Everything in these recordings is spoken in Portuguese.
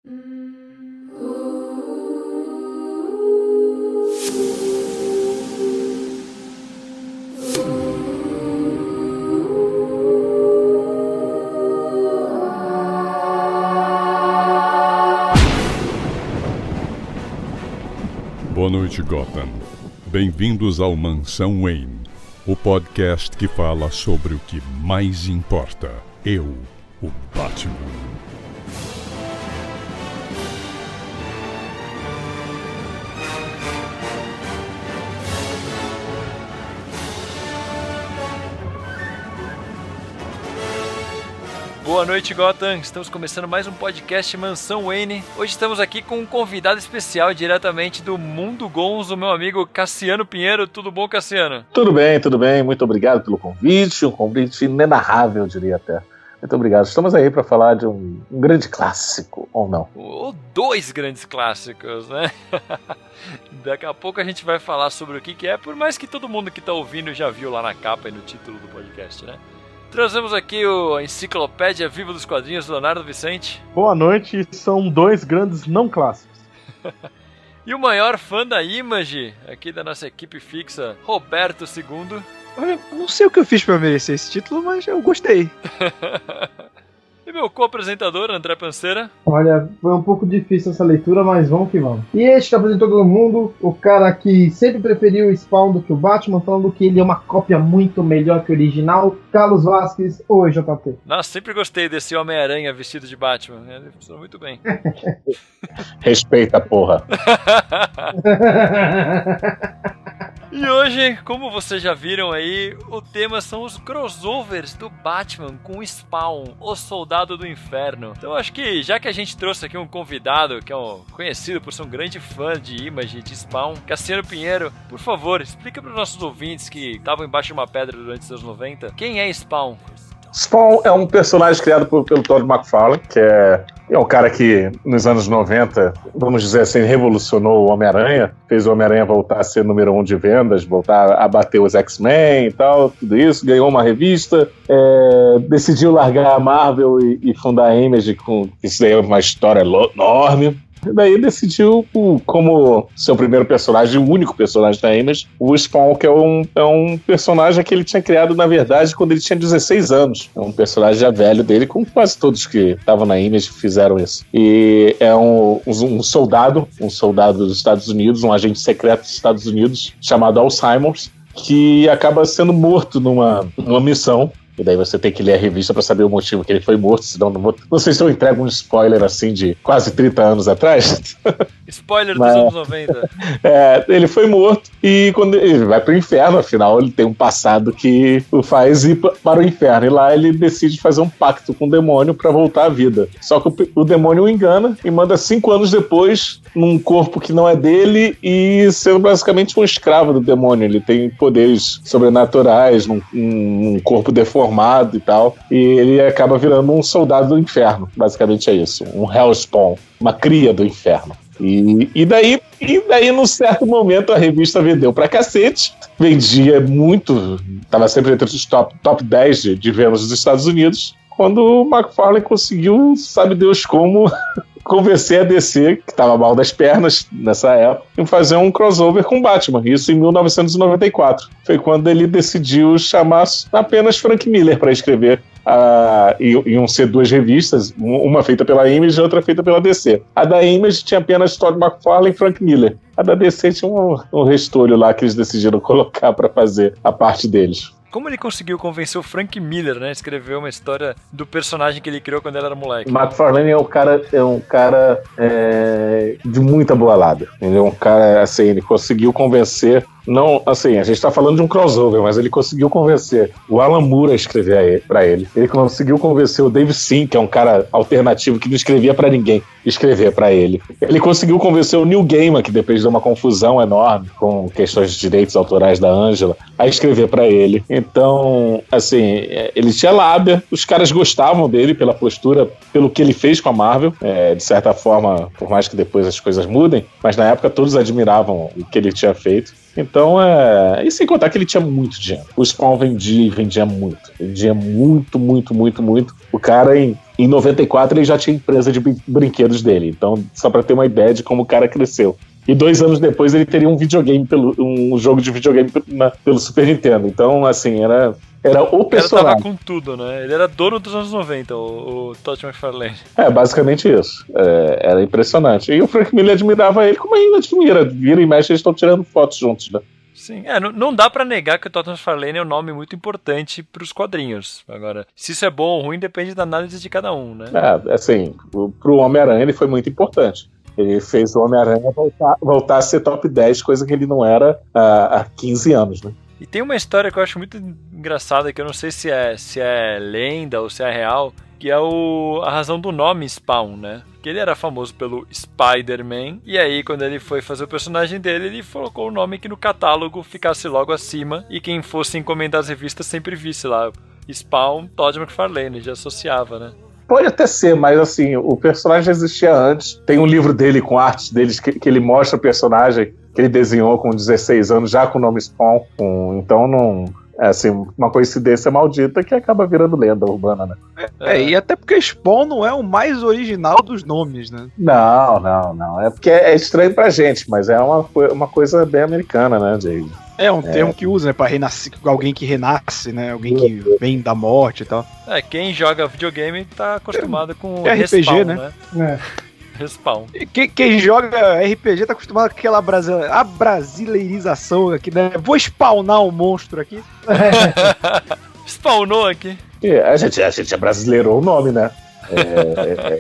Boa noite, Gotham. Bem-vindos ao Mansão Wayne, o podcast que fala sobre o que mais importa. Eu, o Batman. Boa noite, Gotham. Estamos começando mais um podcast Mansão Wayne. Hoje estamos aqui com um convidado especial diretamente do Mundo Gonzo, meu amigo Cassiano Pinheiro. Tudo bom, Cassiano? Tudo bem. Muito obrigado pelo convite. Um convite inenarrável, eu diria até. Muito obrigado. Estamos aí para falar de um grande clássico, ou não? Ou dois grandes clássicos, né? Daqui a pouco a gente vai falar sobre o que é, por mais que todo mundo que está ouvindo já viu lá na capa e no título do podcast, né? Trazemos aqui a Enciclopédia Viva dos Quadrinhos, Leonardo Vicente. Boa noite, são dois grandes não clássicos. E o maior fã da Image, aqui da nossa equipe fixa, Roberto II. Olha, não sei o que eu fiz pra merecer esse título, mas eu gostei. E meu co-apresentador, André Panceira. Olha, foi um pouco difícil essa leitura, mas vamos que vamos. E este que apresentou todo mundo, o cara que sempre preferiu o Spawn do que o Batman, falando que ele é uma cópia muito melhor que o original, Carlos Vasquez, oi JP. Nossa, sempre gostei desse Homem-Aranha vestido de Batman, ele funciona muito bem. Respeita, porra. E hoje, como vocês já viram aí, o tema são os crossovers do Batman com o Spawn, o Soldado do Inferno. Então acho que, já que a gente trouxe aqui um convidado que é conhecido por ser um grande fã de Image e de Spawn, Cassiano Pinheiro, por favor, explica para os nossos ouvintes que estavam embaixo de uma pedra durante os anos 90, quem é Spawn? Spawn é um personagem criado pelo Todd McFarlane, que é um cara que nos anos 90, vamos dizer assim, revolucionou o Homem-Aranha, fez o Homem-Aranha voltar a ser número 1 de vendas, voltar a bater os X-Men e tal, tudo isso, ganhou uma revista, decidiu largar a Marvel e fundar a Image, com isso daí é uma história enorme. Daí decidiu, como seu primeiro personagem, o único personagem da Image, o Spawn, que é um personagem que ele tinha criado, na verdade, quando ele tinha 16 anos. É um personagem já velho dele, como quase todos que estavam na Image fizeram isso. E é um soldado dos Estados Unidos, um agente secreto dos Estados Unidos, chamado Alzheimer's, que acaba sendo morto numa missão. E daí você tem que ler a revista pra saber o motivo que ele foi morto, senão não sei se eu entrego um spoiler assim de quase 30 anos atrás. Spoiler dos anos 90. Ele foi morto e quando ele vai pro inferno, afinal ele tem um passado que o faz ir para o inferno. E lá ele decide fazer um pacto com o demônio pra voltar à vida. Só que o demônio o engana e manda 5 anos depois num corpo que não é dele e sendo basicamente um escravo do demônio. Ele tem poderes sobrenaturais num corpo deformado e tal, e ele acaba virando um soldado do inferno, basicamente é isso, um Hellspawn, uma cria do inferno. E daí, num certo momento, a revista vendeu pra cacete, vendia muito, tava sempre entre os top 10 de vendas dos Estados Unidos, quando o McFarlane conseguiu, sabe Deus como, convencer a DC, que estava mal das pernas nessa época, em fazer um crossover com Batman, isso em 1994. Foi quando ele decidiu chamar apenas Frank Miller para escrever. Iam ser 2 revistas, uma feita pela Image e outra feita pela DC. A da Image tinha apenas Todd McFarlane e Frank Miller. A da DC tinha um restolho lá que eles decidiram colocar para fazer a parte deles. Como ele conseguiu convencer o Frank Miller, né, a escrever uma história do personagem que ele criou quando ele era moleque? McFarlane é um cara de muita boa lada. Ele é um cara, assim, ele conseguiu convencer. Não, assim, a gente tá falando de um crossover, mas ele conseguiu convencer o Alan Moore a escrever pra ele. Ele conseguiu convencer o Dave Sim, que é um cara alternativo que não escrevia pra ninguém, escrever pra ele. Ele conseguiu convencer o Neil Gaiman, que depois de uma confusão enorme com questões de direitos autorais da Angela, a escrever pra ele. Então, assim, ele tinha lábia, os caras gostavam dele pela postura, pelo que ele fez com a Marvel, de certa forma, por mais que depois as coisas mudem, mas na época todos admiravam o que ele tinha feito. Então, e sem contar que ele tinha muito dinheiro. O Spawn vendia muito. Vendia muito. O cara, em em 94 ele já tinha empresa de brinquedos dele. Então, só pra ter uma ideia de como o cara cresceu. E 2 anos depois ele teria um jogo de videogame pelo Super Nintendo. Então, assim, era o personagem. O cara tava com tudo, né? Ele era dono dos anos 90, o Todd McFarlane. Basicamente isso. Era impressionante. E o Frank Miller admirava ele, como ainda admira. Vira e mexe, eles estão tirando fotos juntos, né? Sim, não dá pra negar que o Todd McFarlane é um nome muito importante pros quadrinhos. Agora, se isso é bom ou ruim, depende da análise de cada um, né? Assim, pro Homem-Aranha ele foi muito importante. Ele fez o Homem-Aranha voltar a ser top 10, coisa que ele não era há 15 anos, né? E tem uma história que eu acho muito engraçada, que eu não sei se é lenda ou se é real, que é a razão do nome Spawn, né? Que ele era famoso pelo Spider-Man, e aí quando ele foi fazer o personagem dele, ele colocou o nome que no catálogo ficasse logo acima, e quem fosse encomendar as revistas sempre visse lá, Spawn, Todd McFarlane, já associava, né? Pode até ser, mas assim, o personagem existia antes. Tem um livro dele com artes deles que ele mostra o personagem que ele desenhou com 16 anos, já com o nome Spawn. Então não... É assim, uma coincidência maldita que acaba virando lenda urbana, né? E até porque Spawn não é o mais original dos nomes, né? Não. É porque é estranho pra gente, mas é uma coisa bem americana, né, Jay? É um termo que usa, né, pra renascer, alguém que renasce, né? Alguém que vem da morte e tal. Quem joga videogame tá acostumado com RPG, respawn, né? Respawn. E quem joga RPG tá acostumado com aquela brasileirização aqui, né? Vou spawnar um monstro aqui. Spawnou aqui. A gente brasileirou o nome, né?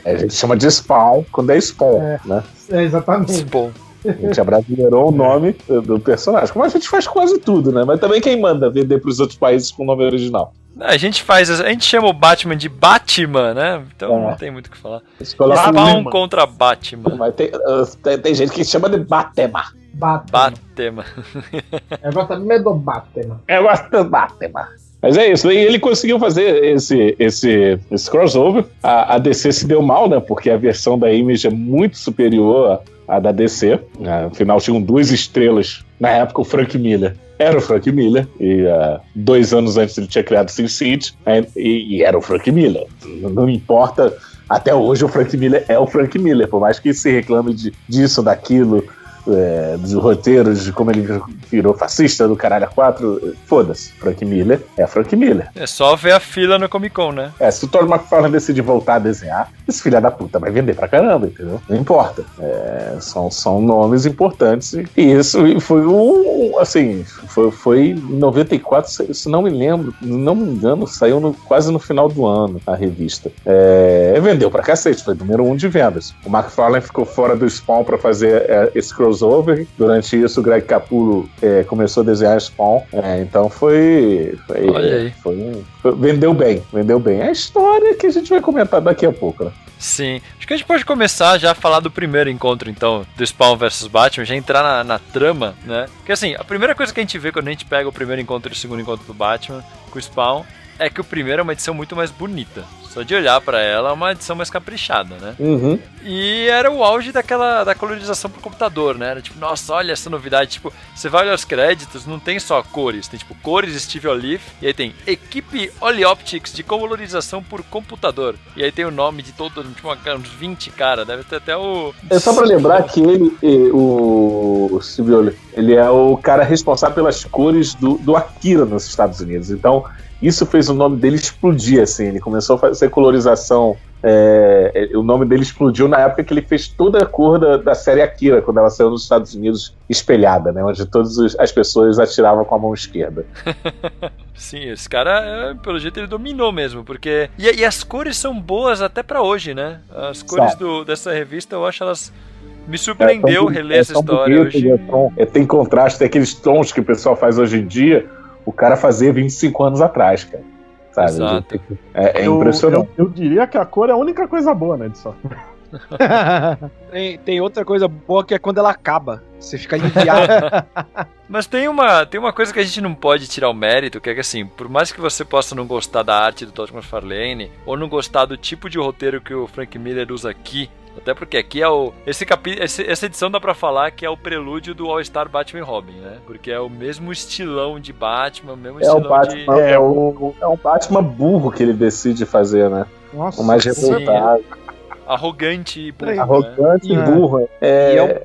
A gente chama de Spawn quando é Spawn, né? Exatamente. Spawn. A gente abrasileirou o nome do personagem. Como a gente faz quase tudo, né? Mas também quem manda vender pros outros países com o nome original. A gente chama o Batman de Batman, né? Então não tem muito o que falar. Spawn contra Batman. Mas tem gente que chama de Batman. Batman. Eu gosto mesmo do Batman. Eu gosto do Batman. Mas é isso, e ele conseguiu fazer esse crossover. A DC se deu mal, né? Porque a versão da Image é muito superior à da DC. Afinal, tinham 2 estrelas. Na época, o Frank Miller era o Frank Miller. E 2 anos antes ele tinha criado Sin City. E era o Frank Miller. Não importa, até hoje o Frank Miller é o Frank Miller. Por mais que se reclame disso, daquilo... dos roteiros, de como ele virou fascista do caralho a 4, foda-se, Frank Miller é Frank Miller. É só ver a fila no Comic Con, né? Se o Todd McFarlane decidir voltar a desenhar, esse filho da puta vai vender pra caramba, entendeu? Não importa. São nomes importantes, e isso foi foi em 94, se não me engano, saiu quase no final do ano a revista. Vendeu pra cacete, foi número 1 de vendas. O McFarlane ficou fora do Spawn pra fazer esse crossover. Durante isso, o Greg Capullo começou a desenhar Spawn. Então Olha aí. Vendeu bem. É a história que a gente vai comentar daqui a pouco, né? Sim. Acho que a gente pode começar já a falar do primeiro encontro, então, do Spawn vs Batman, já entrar na trama, né? Porque assim, a primeira coisa que a gente vê quando a gente pega o primeiro encontro e o segundo encontro do Batman com o Spawn é que o primeiro é uma edição muito mais bonita. Só de olhar pra ela é uma edição mais caprichada, né? Uhum. E era o auge da colorização pro computador, né? Era tipo, nossa, olha essa novidade. Tipo, você vai olhar os créditos, não tem só cores. Tem tipo, cores Steve Olive. E aí tem Equipe Olioptics de colorização por computador. E aí tem o nome de todos, tipo, uns 20 cara. Deve ter até o... Só pra lembrar que o Steve Olive, ele é o cara responsável pelas cores do Akira nos Estados Unidos. Então... isso fez o nome dele explodir, assim. Ele começou a fazer colorização. O nome dele explodiu na época que ele fez toda a cor da série Akira, quando ela saiu nos Estados Unidos espelhada, né? Onde todas as pessoas atiravam com a mão esquerda. Sim, esse cara, pelo jeito, ele dominou mesmo, porque... E as cores são boas até pra hoje, né? As cores dessa revista, eu acho elas... Me surpreendeu reler essa história hoje. Tem contraste, tem aqueles tons que o pessoal faz hoje em dia. O cara fazia 25 anos atrás, cara. Sabe? Exato. É impressionante. Eu diria que a cor é a única coisa boa, né, edição. Tem outra coisa boa que é quando ela acaba. Você fica aliviado. Mas tem uma coisa que a gente não pode tirar o mérito, que é que assim, por mais que você possa não gostar da arte do Todd McFarlane, ou não gostar do tipo de roteiro que o Frank Miller usa aqui, até porque aqui essa edição dá pra falar que é o prelúdio do All-Star Batman e Robin, né? Porque é o mesmo estilão de Batman, o mesmo estilão É um Batman burro que ele decide fazer, né? Nossa, o mais revoltado, Arrogante e burro. arrogante e É. burro. E é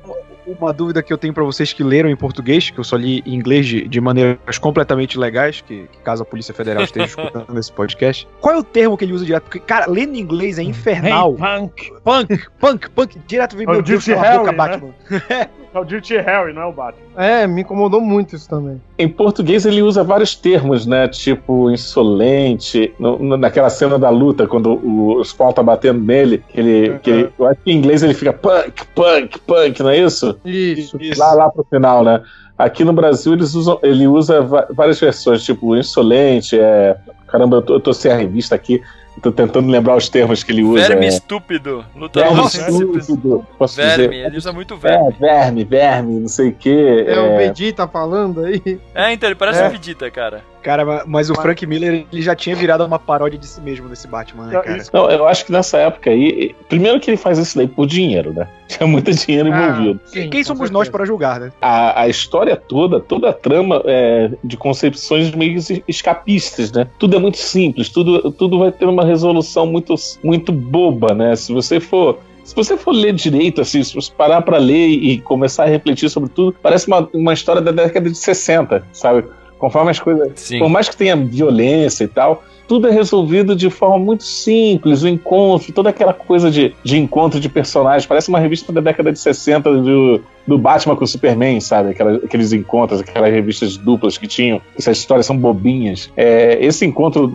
uma dúvida que eu tenho pra vocês que leram em português, que eu só li em inglês de maneiras completamente legais, que caso a Polícia Federal esteja escutando esse podcast. Qual é o termo que ele usa direto? Porque, cara, lendo em inglês é infernal. Punk. Punk, direto vem É o meu Deus, Dirty cala a boca, Harry, Batman. É o Dirty Harry, não é o Batman. me incomodou muito isso também. Em português ele usa vários termos, né? Tipo, insolente. Naquela cena da luta, quando o Spawn tá batendo nele, eu acho que em inglês ele fica punk, não é isso? Isso. Lá pro final, né? Aqui no Brasil ele usa várias versões, tipo, insolente, caramba, eu tô sem a revista aqui, tô tentando lembrar os termos que ele usa. Verme estúpido. Lutador Verme estúpido. estúpido. Posso Verme, dizer? ele usa muito verme. Verme, não sei o quê. O Vegeta falando aí. Então, ele parece um Vegeta, cara. Cara, mas o Frank Miller, ele já tinha virado uma paródia de si mesmo nesse Batman, né, cara? Não, eu acho que nessa época aí, primeiro que ele faz isso daí por dinheiro, né? Tinha muito dinheiro envolvido. Sim, Quem com somos certeza. nós para julgar, né? A história toda a trama de concepções meio escapistas, né? Tudo é muito simples, tudo vai ter uma resolução muito boba, né? Se você for ler direito, assim, se você parar pra ler e começar a refletir sobre tudo, parece uma história da década de 60, sabe? Conforme as coisas... Sim. Por mais que tenha violência e tal, tudo é resolvido de forma muito simples, o encontro, toda aquela coisa de encontro de personagens, parece uma revista da década de 60 do Batman com o Superman, sabe? Aqueles encontros, aquelas revistas duplas que tinham, essas histórias são bobinhas. Esse encontro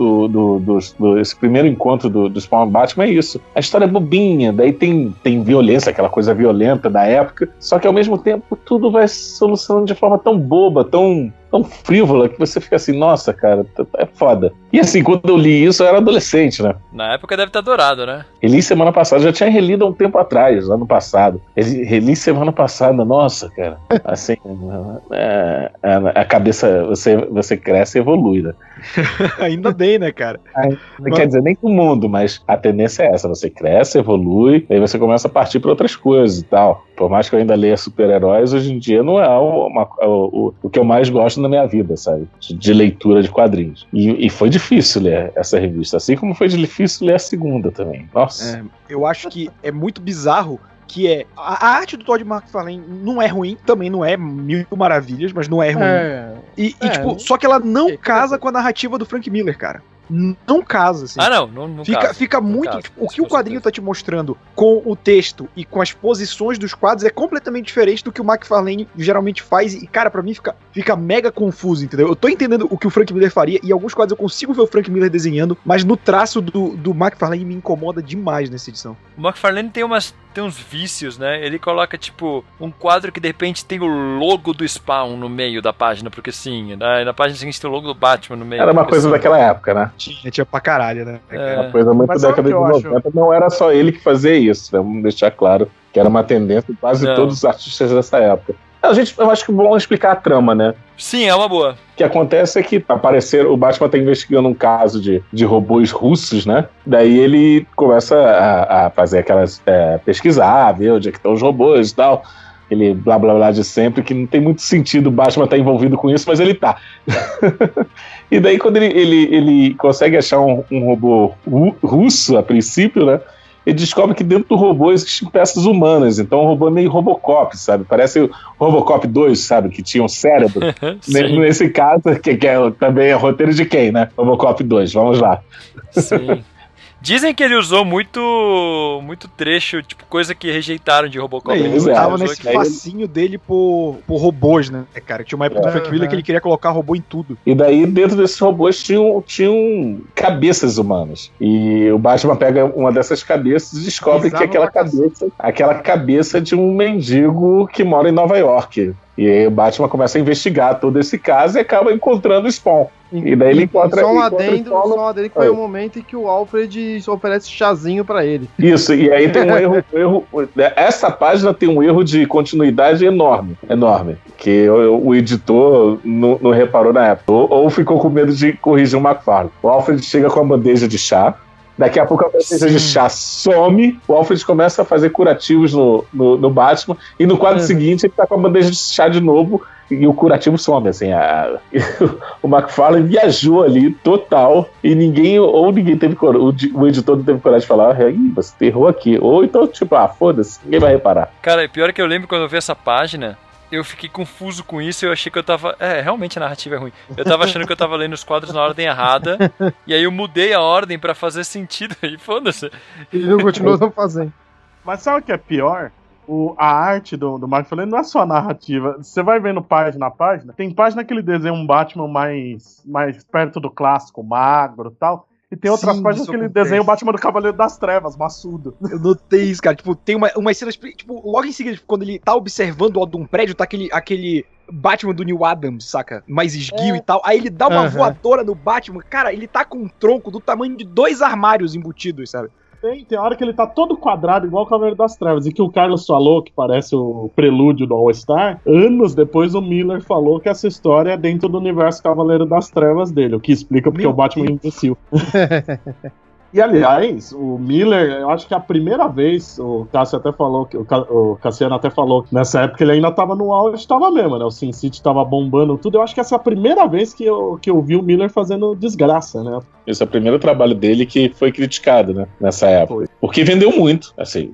esse primeiro encontro do Spawn Batman é isso. A história é bobinha, daí tem violência, aquela coisa violenta da época, só que ao mesmo tempo tudo vai se solucionando de forma tão boba, tão frívola, que você fica assim, nossa, cara, é foda. E assim, quando eu li isso, eu era adolescente, né? Na época deve estar dourado, né? Reli semana passada, já tinha relido há um tempo atrás, ano passado. Reli semana passada, nossa, cara. Assim, a cabeça, você cresce e evolui, né? Ainda bem, né, cara? Não quer dizer nem pro mundo, mas a tendência é essa, você cresce, evolui, aí você começa a partir para outras coisas e tal. Por mais que eu ainda leia super-heróis, hoje em dia não é o que eu mais gosto na minha vida, sabe? De leitura de quadrinhos. E foi difícil ler essa revista, assim como foi difícil ler a segunda também. Nossa. Eu acho que é muito bizarro que a arte do Todd McFarlane não é ruim, também não é mil maravilhas, mas não é ruim. E tipo, só que ela não casa com a narrativa do Frank Miller, cara. Não casa, assim. Não Fica muito. casa, Tipo, o que o quadrinho tá te mostrando com o texto e com as posições dos quadros é completamente diferente do que o McFarlane geralmente faz. E, cara, pra mim fica mega confuso, entendeu? Eu tô entendendo o que o Frank Miller faria, e alguns quadros eu consigo ver o Frank Miller desenhando, mas no traço do McFarlane me incomoda demais nessa edição. O McFarlane tem uns vícios, né? Ele coloca, tipo, um quadro que de repente tem o logo do Spawn no meio da página, porque sim, na página seguinte tem o logo do Batman no meio. Era uma coisa daquela época, né? Tinha pra caralho, né? Uma coisa muito Mas década de sabe o que eu 90. Não era só ele que fazia isso, né? Vamos deixar claro que era uma tendência de quase todos os artistas dessa época. Eu acho que é bom explicar a trama, né? Sim, é uma boa. O que acontece é que o Batman tá investigando um caso de robôs russos, né? Daí ele começa a fazer aquelas... pesquisar, ver onde é que estão os robôs e tal. Ele blá blá blá de sempre, que não tem muito sentido o Batman estar envolvido com isso, mas ele tá. E daí quando ele consegue achar um robô russo, a princípio, né? Ele descobre que dentro do robô existem peças humanas, então o robô é meio Robocop, sabe? Parece o Robocop 2, sabe? Que tinha um cérebro. Nesse caso, que também é roteiro de quem, né? Robocop 2, vamos lá. Sim. Dizem que ele usou muito trecho, tipo, coisa que rejeitaram de Robocop. Ele tava nesse fascínio dele por robôs, né, cara? Tinha uma época do Frank Miller que ele queria colocar robô em tudo. E daí, dentro desses robôs, tinham cabeças humanas. E o Batman pega uma dessas cabeças e descobre que aquela cabeça de um mendigo que mora em Nova York. E aí o Batman começa a investigar todo esse caso e acaba encontrando o Spawn. E daí ele encontra... Só um adendo que foi o momento em que o Alfred oferece chazinho pra ele. Isso, e aí tem um erro... Essa página tem um erro de continuidade enorme. Que o editor não reparou na época. Ou ficou com medo de corrigir o McFarlane. O Alfred chega com a bandeja de chá. Daqui a pouco a bandeja de chá some, o Alfred começa a fazer curativos no Batman, e no quadro seguinte ele tá com a bandeja de chá de novo, e o curativo some, assim, o McFarlane viajou ali, total, e ninguém teve coragem, o editor não teve coragem de falar, você errou aqui, ou então, tipo, foda-se, ninguém vai reparar. Cara, pior que eu lembro quando eu vi essa página, eu fiquei confuso com isso, eu achei que eu tava... realmente a narrativa é ruim. Eu tava achando que eu tava lendo os quadros na ordem errada, e aí eu mudei a ordem pra fazer sentido, e foda-se. E não continuou não fazendo. Mas sabe o que é pior? A arte do McFarlane não é só a narrativa. Você vai vendo página a página, tem página que ele desenha um Batman mais perto do clássico, magro e tal. E tem outras páginas que ele desenha o Batman do Cavaleiro das Trevas, maçudo. Eu notei isso, cara. Tipo, tem umas cenas... Tipo, logo em seguida, quando ele tá observando o alto de um prédio, tá aquele Batman do Neil Adams, saca? Mais esguio e tal. Aí ele dá uma voadora no Batman. Cara, ele tá com um tronco do tamanho de 2 armários embutidos, sabe? Tem hora que ele tá todo quadrado, igual o Cavaleiro das Trevas. E que o Carlos falou, que parece o prelúdio do All-Star. Anos depois, o Miller falou que essa história é dentro do universo Cavaleiro das Trevas dele. O que explica porque o Batman é imbecil. E, aliás, o Miller, eu acho que a primeira vez, o Cássio até falou, o Cassiano até falou que nessa época ele ainda tava no auge, tava mesmo, né? O Sin City tava bombando tudo. Eu acho que essa é a primeira vez que eu vi o Miller fazendo desgraça, né? Esse é o primeiro trabalho dele que foi criticado, né? Nessa época. Porque vendeu muito, assim,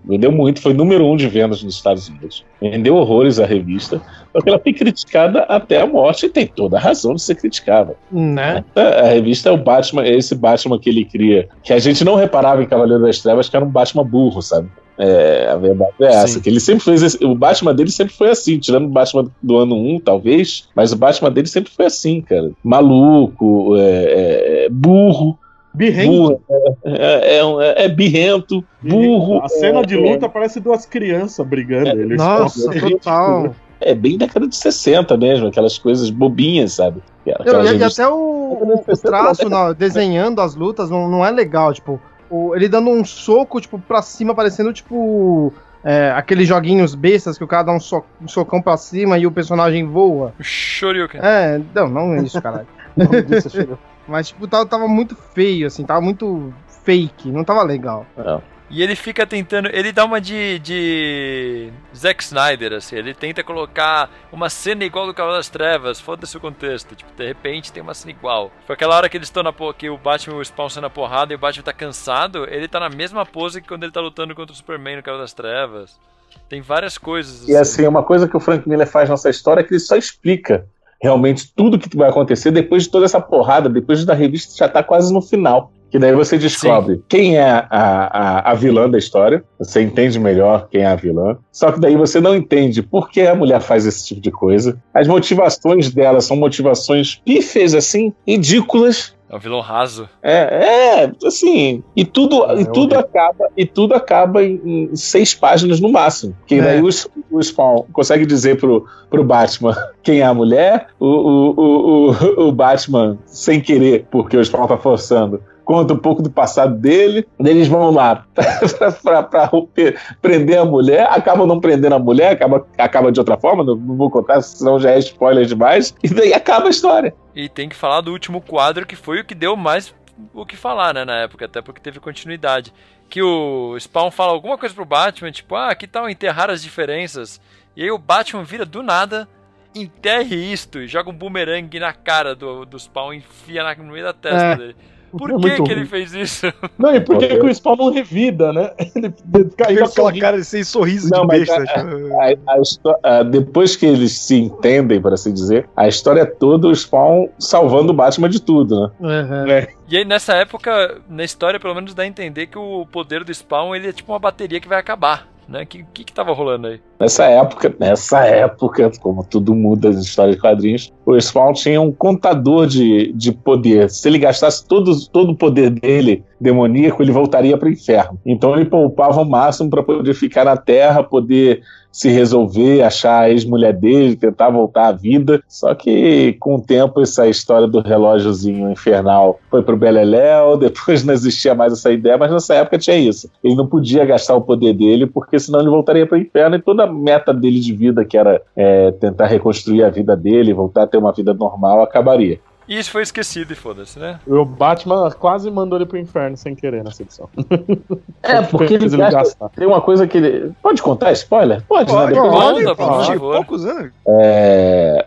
foi número 1 de vendas nos Estados Unidos. Vendeu horrores a revista, porque ela foi criticada até a morte e tem toda a razão de ser criticada. Né? A revista é o Batman, é esse Batman que ele cria, que a gente não reparava em Cavaleiro das Trevas, que era um Batman burro, sabe? A verdade é essa, que ele sempre fez o Batman dele sempre foi assim, tirando o Batman do ano 1, talvez, mas o Batman dele sempre foi assim, cara. Maluco, burro. Birrento. Birrento, burro. A cena de luta parece 2 crianças brigando. Nossa, total. É bem década de 60 mesmo, aquelas coisas bobinhas, sabe? E até o traço desenhando as lutas não é legal, tipo, ele dando um soco, tipo, pra cima, parecendo, tipo, aqueles joguinhos bestas que o cara dá um socão pra cima e o personagem voa. Shoryuken. Não é isso, caralho. Mas, tipo, tava muito feio, assim, tava muito fake, não tava legal. E ele fica tentando... Ele dá uma de Zack Snyder, assim. Ele tenta colocar uma cena igual do Cavaleiro das Trevas. Foda-se o contexto. Tipo, de repente tem uma cena igual. Foi aquela hora que eles estão que o Batman e o Spawn sendo na porrada e o Batman tá cansado. Ele tá na mesma pose que quando ele tá lutando contra o Superman no Cavaleiro das Trevas. Tem várias coisas. Assim. E assim, uma coisa que o Frank Miller faz nessa história é que ele só explica realmente tudo que vai acontecer depois de toda essa porrada, depois da revista já tá quase no final. Que daí você descobre quem é a vilã da história, você entende melhor quem é a vilã, só que daí você não entende por que a mulher faz esse tipo de coisa. As motivações dela são motivações pífias, assim, ridículas. É um vilão raso. Assim, e tudo acaba em 6 páginas no máximo. Que daí o Spawn consegue dizer pro Batman quem é a mulher, o Batman, sem querer, porque o Spawn tá forçando, conta um pouco do passado dele, eles vão lá pra prender a mulher, acabam não prendendo a mulher, acaba de outra forma, não vou contar, senão já é spoiler demais, e daí acaba a história. E tem que falar do último quadro, que foi o que deu mais o que falar, né, na época, até porque teve continuidade. Que o Spawn fala alguma coisa pro Batman, tipo, que tal enterrar as diferenças? E aí o Batman vira do nada, enterre isto, e joga um bumerangue na cara do Spawn, enfia no meio da testa dele. Por que ele fez isso? Não, e por que o Spawn não revida, né? Ele caiu aquela cara sem sorriso de besta. Depois que eles se entendem, por assim dizer, a história é toda o Spawn salvando o Batman de tudo, né? E aí, nessa época, na história, pelo menos dá a entender que o poder do Spawn, ele é tipo uma bateria que vai acabar. Né? Que tava rolando aí? Nessa época, como tudo muda nas histórias de quadrinhos, o Spawn tinha um contador de poder. Se ele gastasse todo o poder dele demoníaco, ele voltaria para o inferno. Então ele poupava o máximo para poder ficar na Terra, poder se resolver, achar a ex-mulher dele, tentar voltar à vida. Só que com o tempo essa história do relógiozinho infernal foi pro Beleléu, depois não existia mais essa ideia, mas nessa época tinha isso. Ele não podia gastar o poder dele, porque senão ele voltaria para o inferno, e toda a meta dele de vida, que era tentar reconstruir a vida dele, voltar a ter uma vida normal, acabaria. E isso foi esquecido e foda-se, né? O Batman quase mandou ele pro inferno sem querer nessa edição. Porque ele gasta. Tem uma coisa que ele. Pode contar spoiler? Pode, né? Conta, por favor. Poucos anos.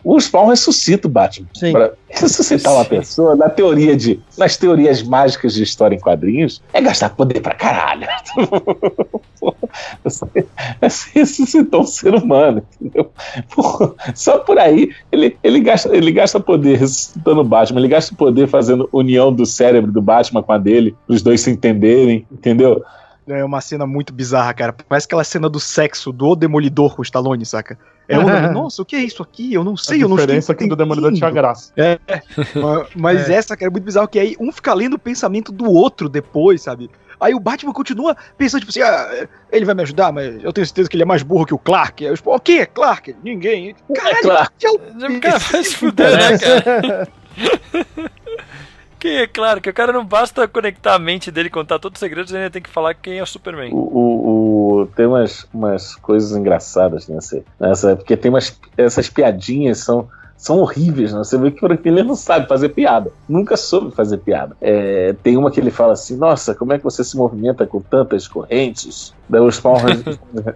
O Spawn ressuscita o Batman. Sim. Pra ressuscitar uma pessoa, nas teorias mágicas de história em quadrinhos, é gastar poder pra caralho. Você ressuscitou um ser humano, entendeu? Só por aí ele gasta poder ressuscitando o Batman, ele gasta poder fazendo união do cérebro do Batman com a dele, os dois se entenderem, entendeu? É uma cena muito bizarra, cara. Parece aquela cena do sexo do Demolidor com o Stallone, saca? Nossa, o que é isso aqui? Eu não sei, eu não sei. A diferença é que do Demolidor tinha graça. Mas essa, cara, é muito bizarro, que aí um fica lendo o pensamento do outro depois, sabe? Aí o Batman continua pensando, tipo assim, ele vai me ajudar, mas eu tenho certeza que ele é mais burro que o Clark. Aí o quem é Clark? Ninguém. Caralho, Clark. O cara vai se fuder, né, cara? Que é claro que o cara não basta conectar a mente dele e contar todos os segredos, ele ainda tem que falar quem é o Superman. Tem umas coisas engraçadas nessa, porque tem essas piadinhas são horríveis, né? Você vê que o Frank Miller não sabe fazer piada, nunca soube fazer piada. Tem uma que ele fala assim, nossa, como é que você se movimenta com tantas correntes? Daí o Spawn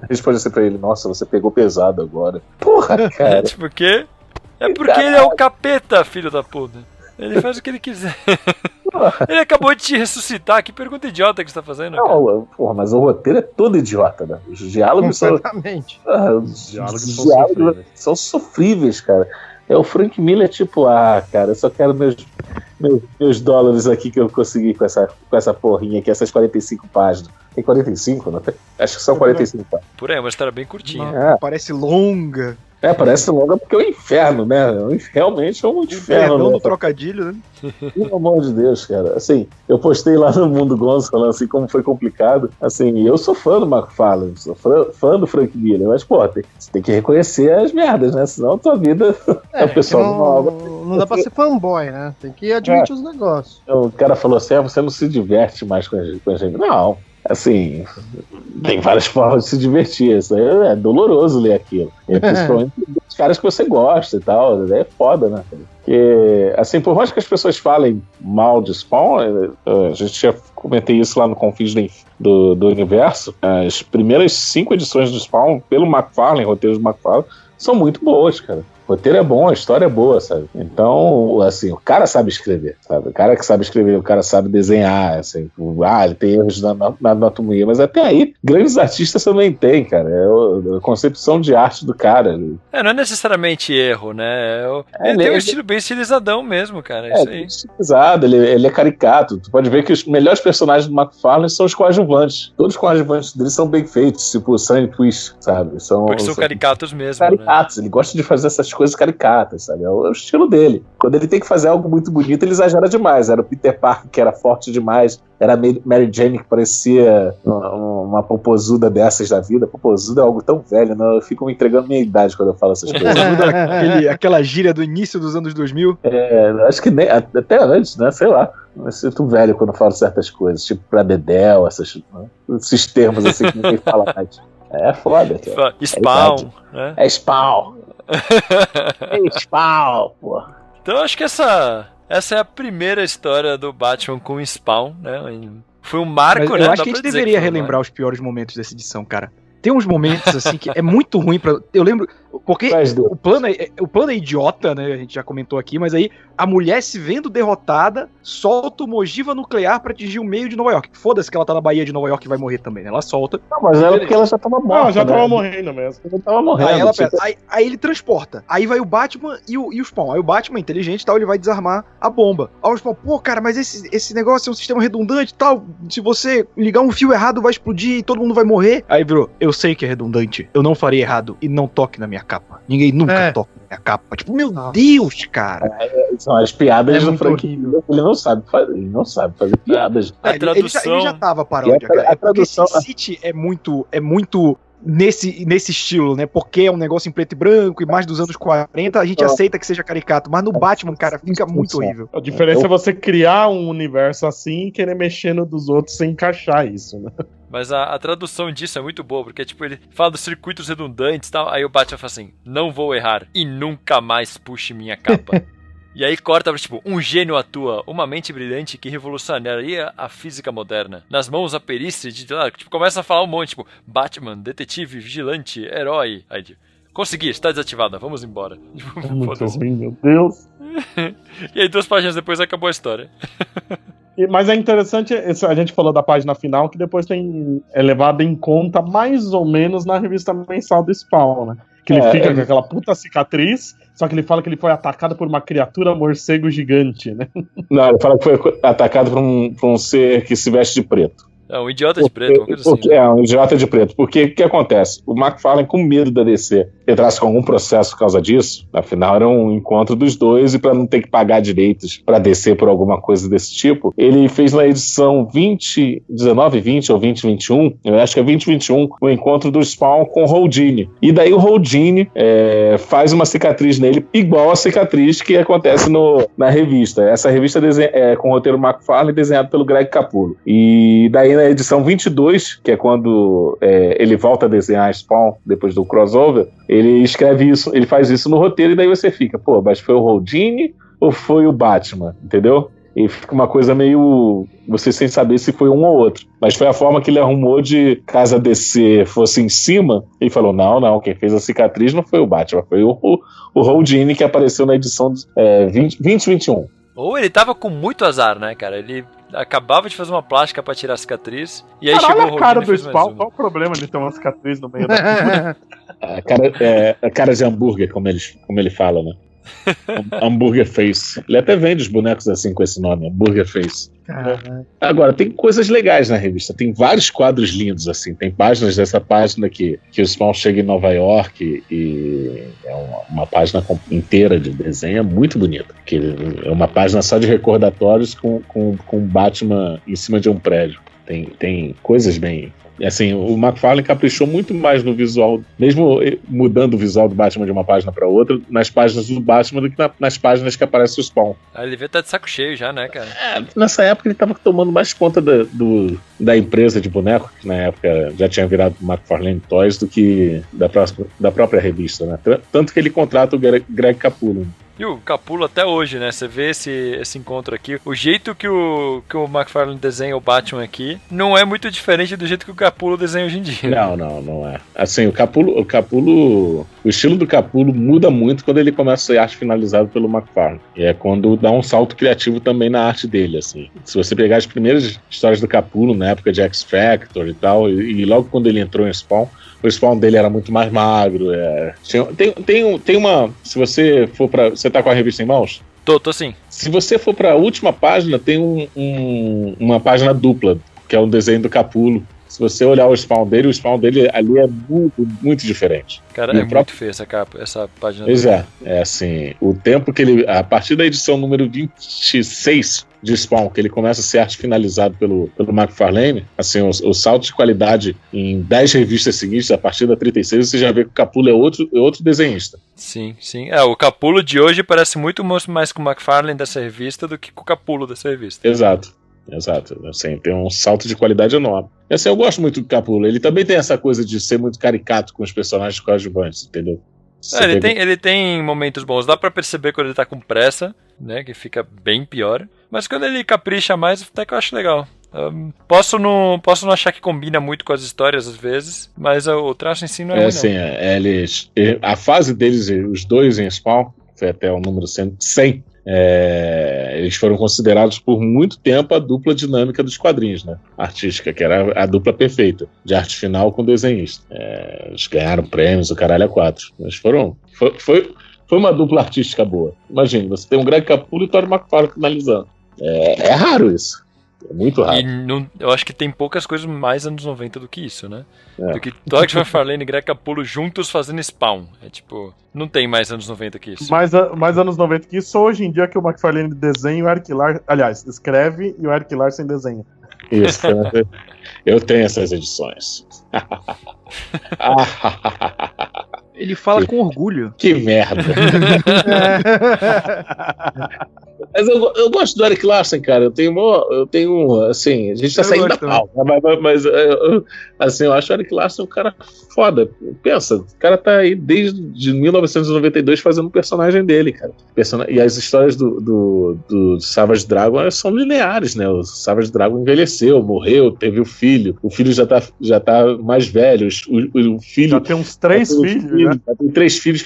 responde assim pra ele, nossa, você pegou pesado agora. Porra, cara. Tipo o quê? É porque ele é o capeta, filho da puta. Ele faz o que ele quiser. Ele acabou de te ressuscitar. Que pergunta idiota que você tá fazendo, cara? Não, porra, mas o roteiro é todo idiota, né? Os diálogos Completamente. Os diálogos são sofríveis, cara. É o Frank Miller, tipo, cara, eu só quero meus dólares aqui que eu consegui com essa porrinha aqui, essas 45 páginas. Tem 45, não tem? Acho que são 45 páginas. Por aí, uma história bem curtinha. Parece longa. Parece longa porque é o inferno, né? Realmente é um inferno. Perdão né? do trocadilho, né? Pelo amor de Deus, cara. Assim, eu postei lá no Mundo Gonzo falando assim como foi complicado. Assim, eu sou fã do McFarlane, sou fã do Frank Miller, mas, pô, você tem que reconhecer as merdas, né? Senão a tua vida é o pessoal não dá pra ser fanboy, né? Tem que admitir os negócios. O cara falou assim, você não se diverte mais com a gente. Não. Assim, tem várias formas de se divertir. Isso aí é doloroso ler aquilo. E principalmente dos caras que você gosta e tal. É foda, né? Porque, assim, por mais que as pessoas falem mal de Spawn, a gente já comentei isso lá no Confins do Universo. As primeiras 5 edições do Spawn, pelo McFarlane, roteiros do McFarlane, são muito boas, cara. O roteiro é bom, a história é boa, sabe? Então, assim, o cara sabe escrever, sabe? O cara que sabe escrever, o cara sabe desenhar, assim. Ele tem erros na anatomia, mas até aí, grandes artistas também tem, cara. É a concepção de arte do cara. Não é necessariamente erro, né? Ele tem um estilo bem estilizadão mesmo, cara. É isso aí. Estilizado, ele é caricato. Tu pode ver que os melhores personagens do McFarlane são os coadjuvantes. Todos os coadjuvantes deles são bem feitos, tipo o Sunny Twist, sabe? Porque são caricatos mesmo. Caricatos, né? Ele gosta de fazer essas coisas caricatas, sabe? É o estilo dele. Quando ele tem que fazer algo muito bonito, ele exagera demais. Era o Peter Parker, que era forte demais. Era a Mary Jane, que parecia uma popozuda dessas da vida. Popozuda é algo tão velho, né? Eu fico me entregando minha idade quando eu falo essas coisas. Aquela gíria do início dos anos 2000. Acho que nem, até antes, né? Sei lá. Eu sinto velho quando eu falo certas coisas. Tipo, pra Dedel, esses termos assim que ninguém fala mais. É foda. Spawn, né? É Spawn. Spawn, pô. Então acho que essa é a primeira história do Batman com o Spawn, né? Foi um marco, né? Eu acho que a gente deveria relembrar os piores momentos dessa edição, cara. Tem uns momentos assim que é muito ruim pra. Eu lembro. Porque o plano é idiota, né? A gente já comentou aqui, mas aí a mulher se vendo derrotada solta uma ogiva nuclear pra atingir o meio de Nova York. Foda-se que ela tá na Bahia de Nova York e vai morrer também, né? Ela solta. Não, mas ela porque ela já tava morta. Não, já tava morrendo mesmo. Já tava morrendo. Aí ela aí ele transporta. Aí vai o Batman e o Spawn. Aí o Batman, inteligente e tal, ele vai desarmar a bomba. Aí o Spawn, pô, cara, mas esse negócio é um sistema redundante e tal. Se você ligar um fio errado, vai explodir e todo mundo vai morrer. Aí virou, eu sei que é redundante. Eu não faria errado. E não toque na minha capa. Ninguém nunca toca na minha capa. Tipo, meu Deus, cara. São as piadas do Frank. Ele não sabe fazer piadas. A tradução... Ele já tava paródia, cara. A tradução... Porque City é muito nesse estilo, né? Porque é um negócio em preto e branco e mais dos anos 40, a gente aceita que seja caricato. Mas no Batman, cara, fica muito horrível. A diferença é você criar um universo assim e querer mexer no dos outros sem encaixar isso, né? Mas a tradução disso é muito boa, porque tipo, ele fala dos circuitos redundantes e tal, aí o Batman fala assim, não vou errar e nunca mais puxe minha capa. E aí corta pra, tipo, um gênio atua, uma mente brilhante que revolucionaria a física moderna. Nas mãos a perícia de... Tipo, começa a falar um monte, tipo, Batman, detetive, vigilante, herói. Aí, tipo, consegui, está desativada, vamos embora. Tipo, É muito ruim, meu Deus. E aí 2 páginas depois acabou a história. Mas é interessante, a gente falou da página final, que depois é levado em conta mais ou menos na revista mensal do Spawn, né? Que ele fica com aquela puta cicatriz, só que ele fala que ele foi atacado por uma criatura morcego gigante, né? Não, ele fala que foi atacado por um ser que se veste de preto. É um idiota de preto, uma coisa assim. É, um idiota de preto. Porque o que acontece? O McFarlane, com medo da DC, entrasse com algum processo por causa disso, afinal era um encontro dos dois, e para não ter que pagar direitos pra DC por alguma coisa desse tipo, ele fez na edição 19, 20 ou 2021, eu acho que é 2021, o encontro do Spawn com o Houdini. E daí o Houdini faz uma cicatriz nele, igual a cicatriz que acontece na revista. Essa revista é com o roteiro McFarlane, desenhado pelo Greg Capullo. E daí na edição 22, que é quando ele volta a desenhar Spawn depois do crossover, ele escreve isso, ele faz isso no roteiro, e daí você fica, pô, mas foi o Houdini ou foi o Batman, entendeu? E fica uma coisa meio... você sem saber se foi um ou outro. Mas foi a forma que ele arrumou de, caso a DC fosse em cima, ele falou, não, quem fez a cicatriz não foi o Batman, foi o Houdini, que apareceu na edição 2021. Ou ele tava com muito azar, né, cara? Ele acabava de fazer uma plástica pra tirar a cicatriz, e aí chegou o Houdini a cara e do fez Spawn, mais qual o problema de ter uma cicatriz no meio da... A cara de hambúrguer, como ele fala, né? Hambúrguer Face. Ele até vende os bonecos assim com esse nome, Hambúrguer Face. Agora, tem coisas legais na revista. Tem vários quadros lindos, assim. Tem páginas dessa página que o Spawn chega em Nova York e é uma página inteira de desenho, é muito bonita. Que é uma página só de recordatórios com Batman em cima de um prédio. Tem coisas bem... Assim, o McFarlane caprichou muito mais no visual, mesmo mudando o visual do Batman de uma página para outra, nas páginas do Batman do que nas páginas que aparece o Spawn. Aí ele vê tá de saco cheio já, né, cara? Nessa época ele tava tomando mais conta da empresa de boneco, que na época já tinha virado McFarlane Toys, do que da própria revista, né? Tanto que ele contrata o Greg Capullo. E o Capullo até hoje, né? Você vê esse encontro aqui. O jeito que o McFarlane desenha o Batman aqui não é muito diferente do jeito que o Capullo desenha hoje em dia. Não é. Assim, o Capullo, o estilo do Capullo muda muito quando ele começa a ser arte finalizado pelo McFarlane. E é quando dá um salto criativo também na arte dele, assim. Se você pegar as primeiras histórias do Capullo, na época de X-Factor e tal, e logo quando ele entrou em Spawn, o Spawn dele era muito mais magro. Tem uma... Se você for pra... Você tá com a revista em mãos? Tô sim. Se você for pra última página, tem uma página dupla, que é um desenho do Capullo. Se você olhar o Spawn dele ali é muito, muito diferente. Cara, muito feio essa página. Pois é assim, o tempo que ele... A partir da edição número 26 de Spawn, que ele começa a ser arte finalizado pelo McFarlane, assim, o salto de qualidade em 10 revistas seguintes, a partir da 36, você já vê que o Capullo é outro desenhista. Sim. O Capullo de hoje parece muito mais com o McFarlane dessa revista do que com o Capullo dessa revista. Exato. Assim, tem um salto de qualidade enorme. E assim, eu gosto muito do Capullo. Ele também tem essa coisa de ser muito caricato com os personagens coadjuvantes, entendeu? Ele tem momentos bons. Dá pra perceber quando ele tá com pressa, né? Que fica bem pior. Mas quando ele capricha mais, até que eu acho legal. Posso não achar que combina muito com as histórias às vezes, mas o traço em si não é ruim, assim, a fase deles, os dois em Spawn, foi até o número 100. Eles foram considerados por muito tempo a dupla dinâmica dos quadrinhos, né? Artística, que era a dupla perfeita, de arte final com desenhista. Eles ganharam prêmios, o caralho a 4. Mas foi uma dupla artística boa. Imagina, você tem um Greg Capullo e o Todd McFarlane finalizando. É raro isso. É muito raro. E eu acho que tem poucas coisas mais anos 90 do que isso, né? Do que Todd McFarlane e Greg Capullo juntos fazendo Spawn. É tipo, não tem mais anos 90 que isso. Mais anos 90 que isso, hoje em dia que o McFarlane desenha e o Eric Larson, aliás, escreve e o Eric Larson desenha. Isso, eu tenho essas edições. Ele fala com orgulho. Que merda. Mas eu gosto do Erik Larsen, cara. Eu tenho assim, a gente tá saindo da pau. Mas assim, eu acho o Erik Larsen um cara foda. Pensa, o cara tá aí desde 1992 fazendo o personagem dele, cara. E as histórias do Savage Dragon são lineares, né? O Savage Dragon envelheceu, morreu, teve o filho já tá mais velho, o filho... Já tem uns 3 filhos, né? Já tem 3 filhos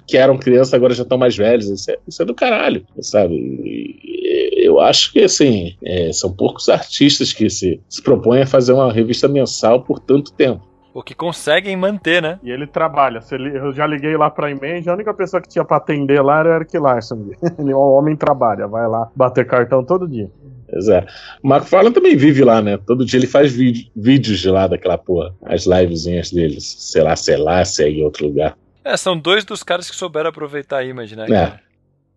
que eram crianças, agora já estão mais velhos. Isso é do caralho, sabe? E eu acho que, assim, são poucos artistas que se propõem a fazer uma revista mensal por tanto tempo. O que conseguem manter, né? E ele trabalha. Eu já liguei lá pra Image, a única pessoa que tinha pra atender lá era o Erik Larsen. Ele é um homem trabalha, vai lá bater cartão todo dia. Exato. O McFarlane também vive lá, né? Todo dia ele faz vídeos de lá daquela porra. As livezinhas deles. Sei lá, se é em outro lugar. São 2 dos caras que souberam aproveitar a Image, né?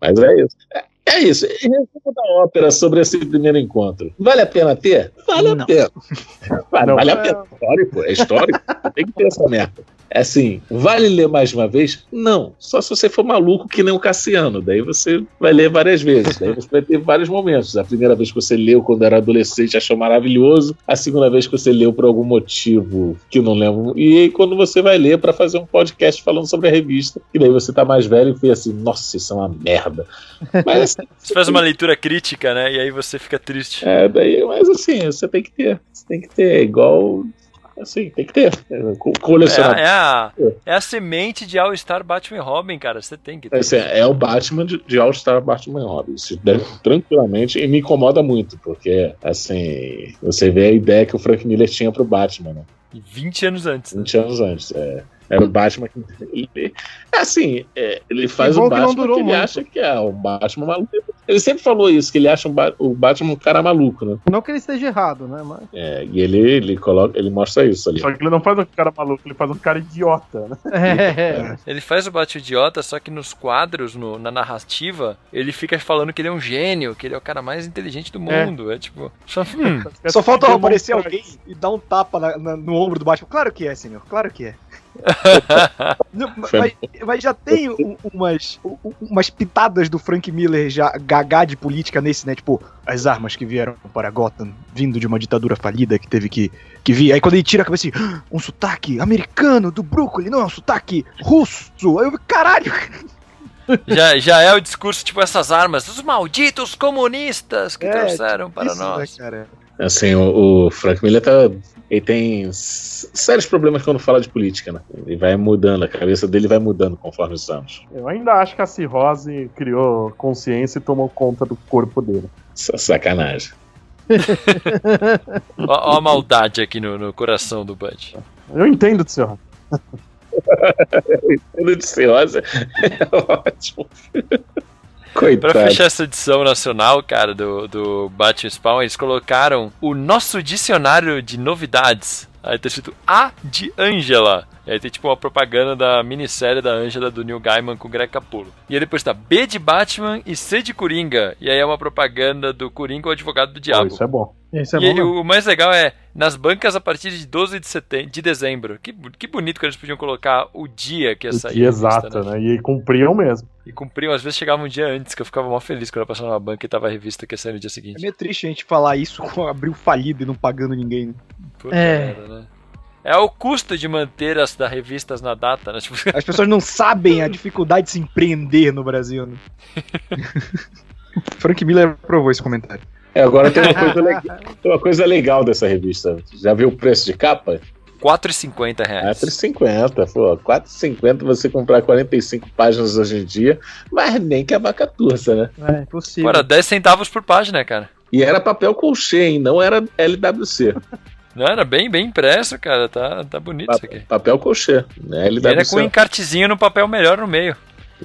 Mas é isso. É isso. E resumo da ópera sobre esse primeiro encontro. Vale a pena ter? Vale a pena. Vale a pena. É histórico. Tem que ter essa merda. Assim, vale ler mais uma vez? Não. Só se você for maluco que nem o Cassiano. Daí você vai ler várias vezes. Daí você vai ter vários momentos. A primeira vez que você leu quando era adolescente achou maravilhoso. A segunda vez que você leu por algum motivo que eu não lembro. E aí quando você vai ler pra fazer um podcast falando sobre a revista. E daí você tá mais velho e vê assim, nossa, isso é uma merda. Mas assim, você faz uma leitura crítica, né? E aí você fica triste. Mas assim, você tem que ter. Você tem que ter igual... Assim, tem que ter. Colecionar. É a semente de All-Star Batman e Robin, cara. Você tem que ter. Assim, é o Batman de All-Star Batman e Robin. Isso deve, tranquilamente, e me incomoda muito, porque, assim, você vê a ideia que o Frank Miller tinha pro Batman, né? 20 anos antes. 20 anos antes, Era o Batman que... ele faz o Batman que ele acha que é um Batman maluco. Ele sempre falou isso, que ele acha o Batman um cara maluco, né? Não que ele esteja errado, né? Mas... E ele mostra isso ali. Só que ele não faz um cara maluco, ele faz um cara idiota, né? Ele faz o Batman idiota, só que nos quadros, na narrativa, ele fica falando que ele é um gênio, que ele é o cara mais inteligente do mundo. Tipo... Só falta aparecer alguém e dar um tapa no ombro do Batman. Claro que é, senhor. Claro que é. mas já tem umas pitadas do Frank Miller já gagá de política nesse, né? Tipo, as armas que vieram para Gotham, vindo de uma ditadura falida que teve que vir. Aí quando ele tira a cabeça assim, um sotaque americano do Brooklyn, não é um sotaque russo. Aí eu, caralho! Já é o discurso, tipo, essas armas, os malditos comunistas que trouxeram para nós. Né, cara? Assim, o Frank Miller ele tem sérios problemas quando fala de política, né? Ele vai mudando, a cabeça dele vai mudando conforme os anos. Eu ainda acho que a cirrose criou consciência e tomou conta do corpo dele. Sacanagem. Ó a maldade aqui no coração do Bud. Eu entendo do senhor. Eu entendo de cirrose. É ótimo. Coitado. Pra fechar essa edição nacional, cara, do Batman Spawn, eles colocaram o nosso dicionário de novidades. Aí tá escrito A de Angela. E aí tem tipo uma propaganda da minissérie da Angela do Neil Gaiman com o Greg Capullo. E aí depois tá B de Batman e C de Coringa. E aí é uma propaganda do Coringa, o advogado do diabo. Isso é bom. E o mais legal é, nas bancas a partir de 12 de dezembro. Que bonito que eles podiam colocar o dia que ia sair. O dia exato, né? E cumpriam mesmo. E cumpriam, às vezes chegava um dia antes, que eu ficava mó feliz quando eu passava numa banca e tava a revista que ia sair no dia seguinte. É meio triste a gente falar isso com abril falido e não pagando ninguém. Puta merda, né? É o custo de manter as revistas na data, né? Tipo... As pessoas não sabem a dificuldade de se empreender no Brasil, né? Frank Miller aprovou esse comentário. Agora tem uma coisa legal dessa revista. Já viu o preço de capa? R$4,50. R$4,50, pô. R$4,50 você comprar 45 páginas hoje em dia, mas nem que a vaca turça, né? É possível. Agora, 10 centavos por página, cara. E era papel colchê, hein? Não era LWC. Não, era bem impresso, cara. Tá bonito isso aqui. Papel colchê, né? LWC. E era com encartezinho no papel melhor no meio.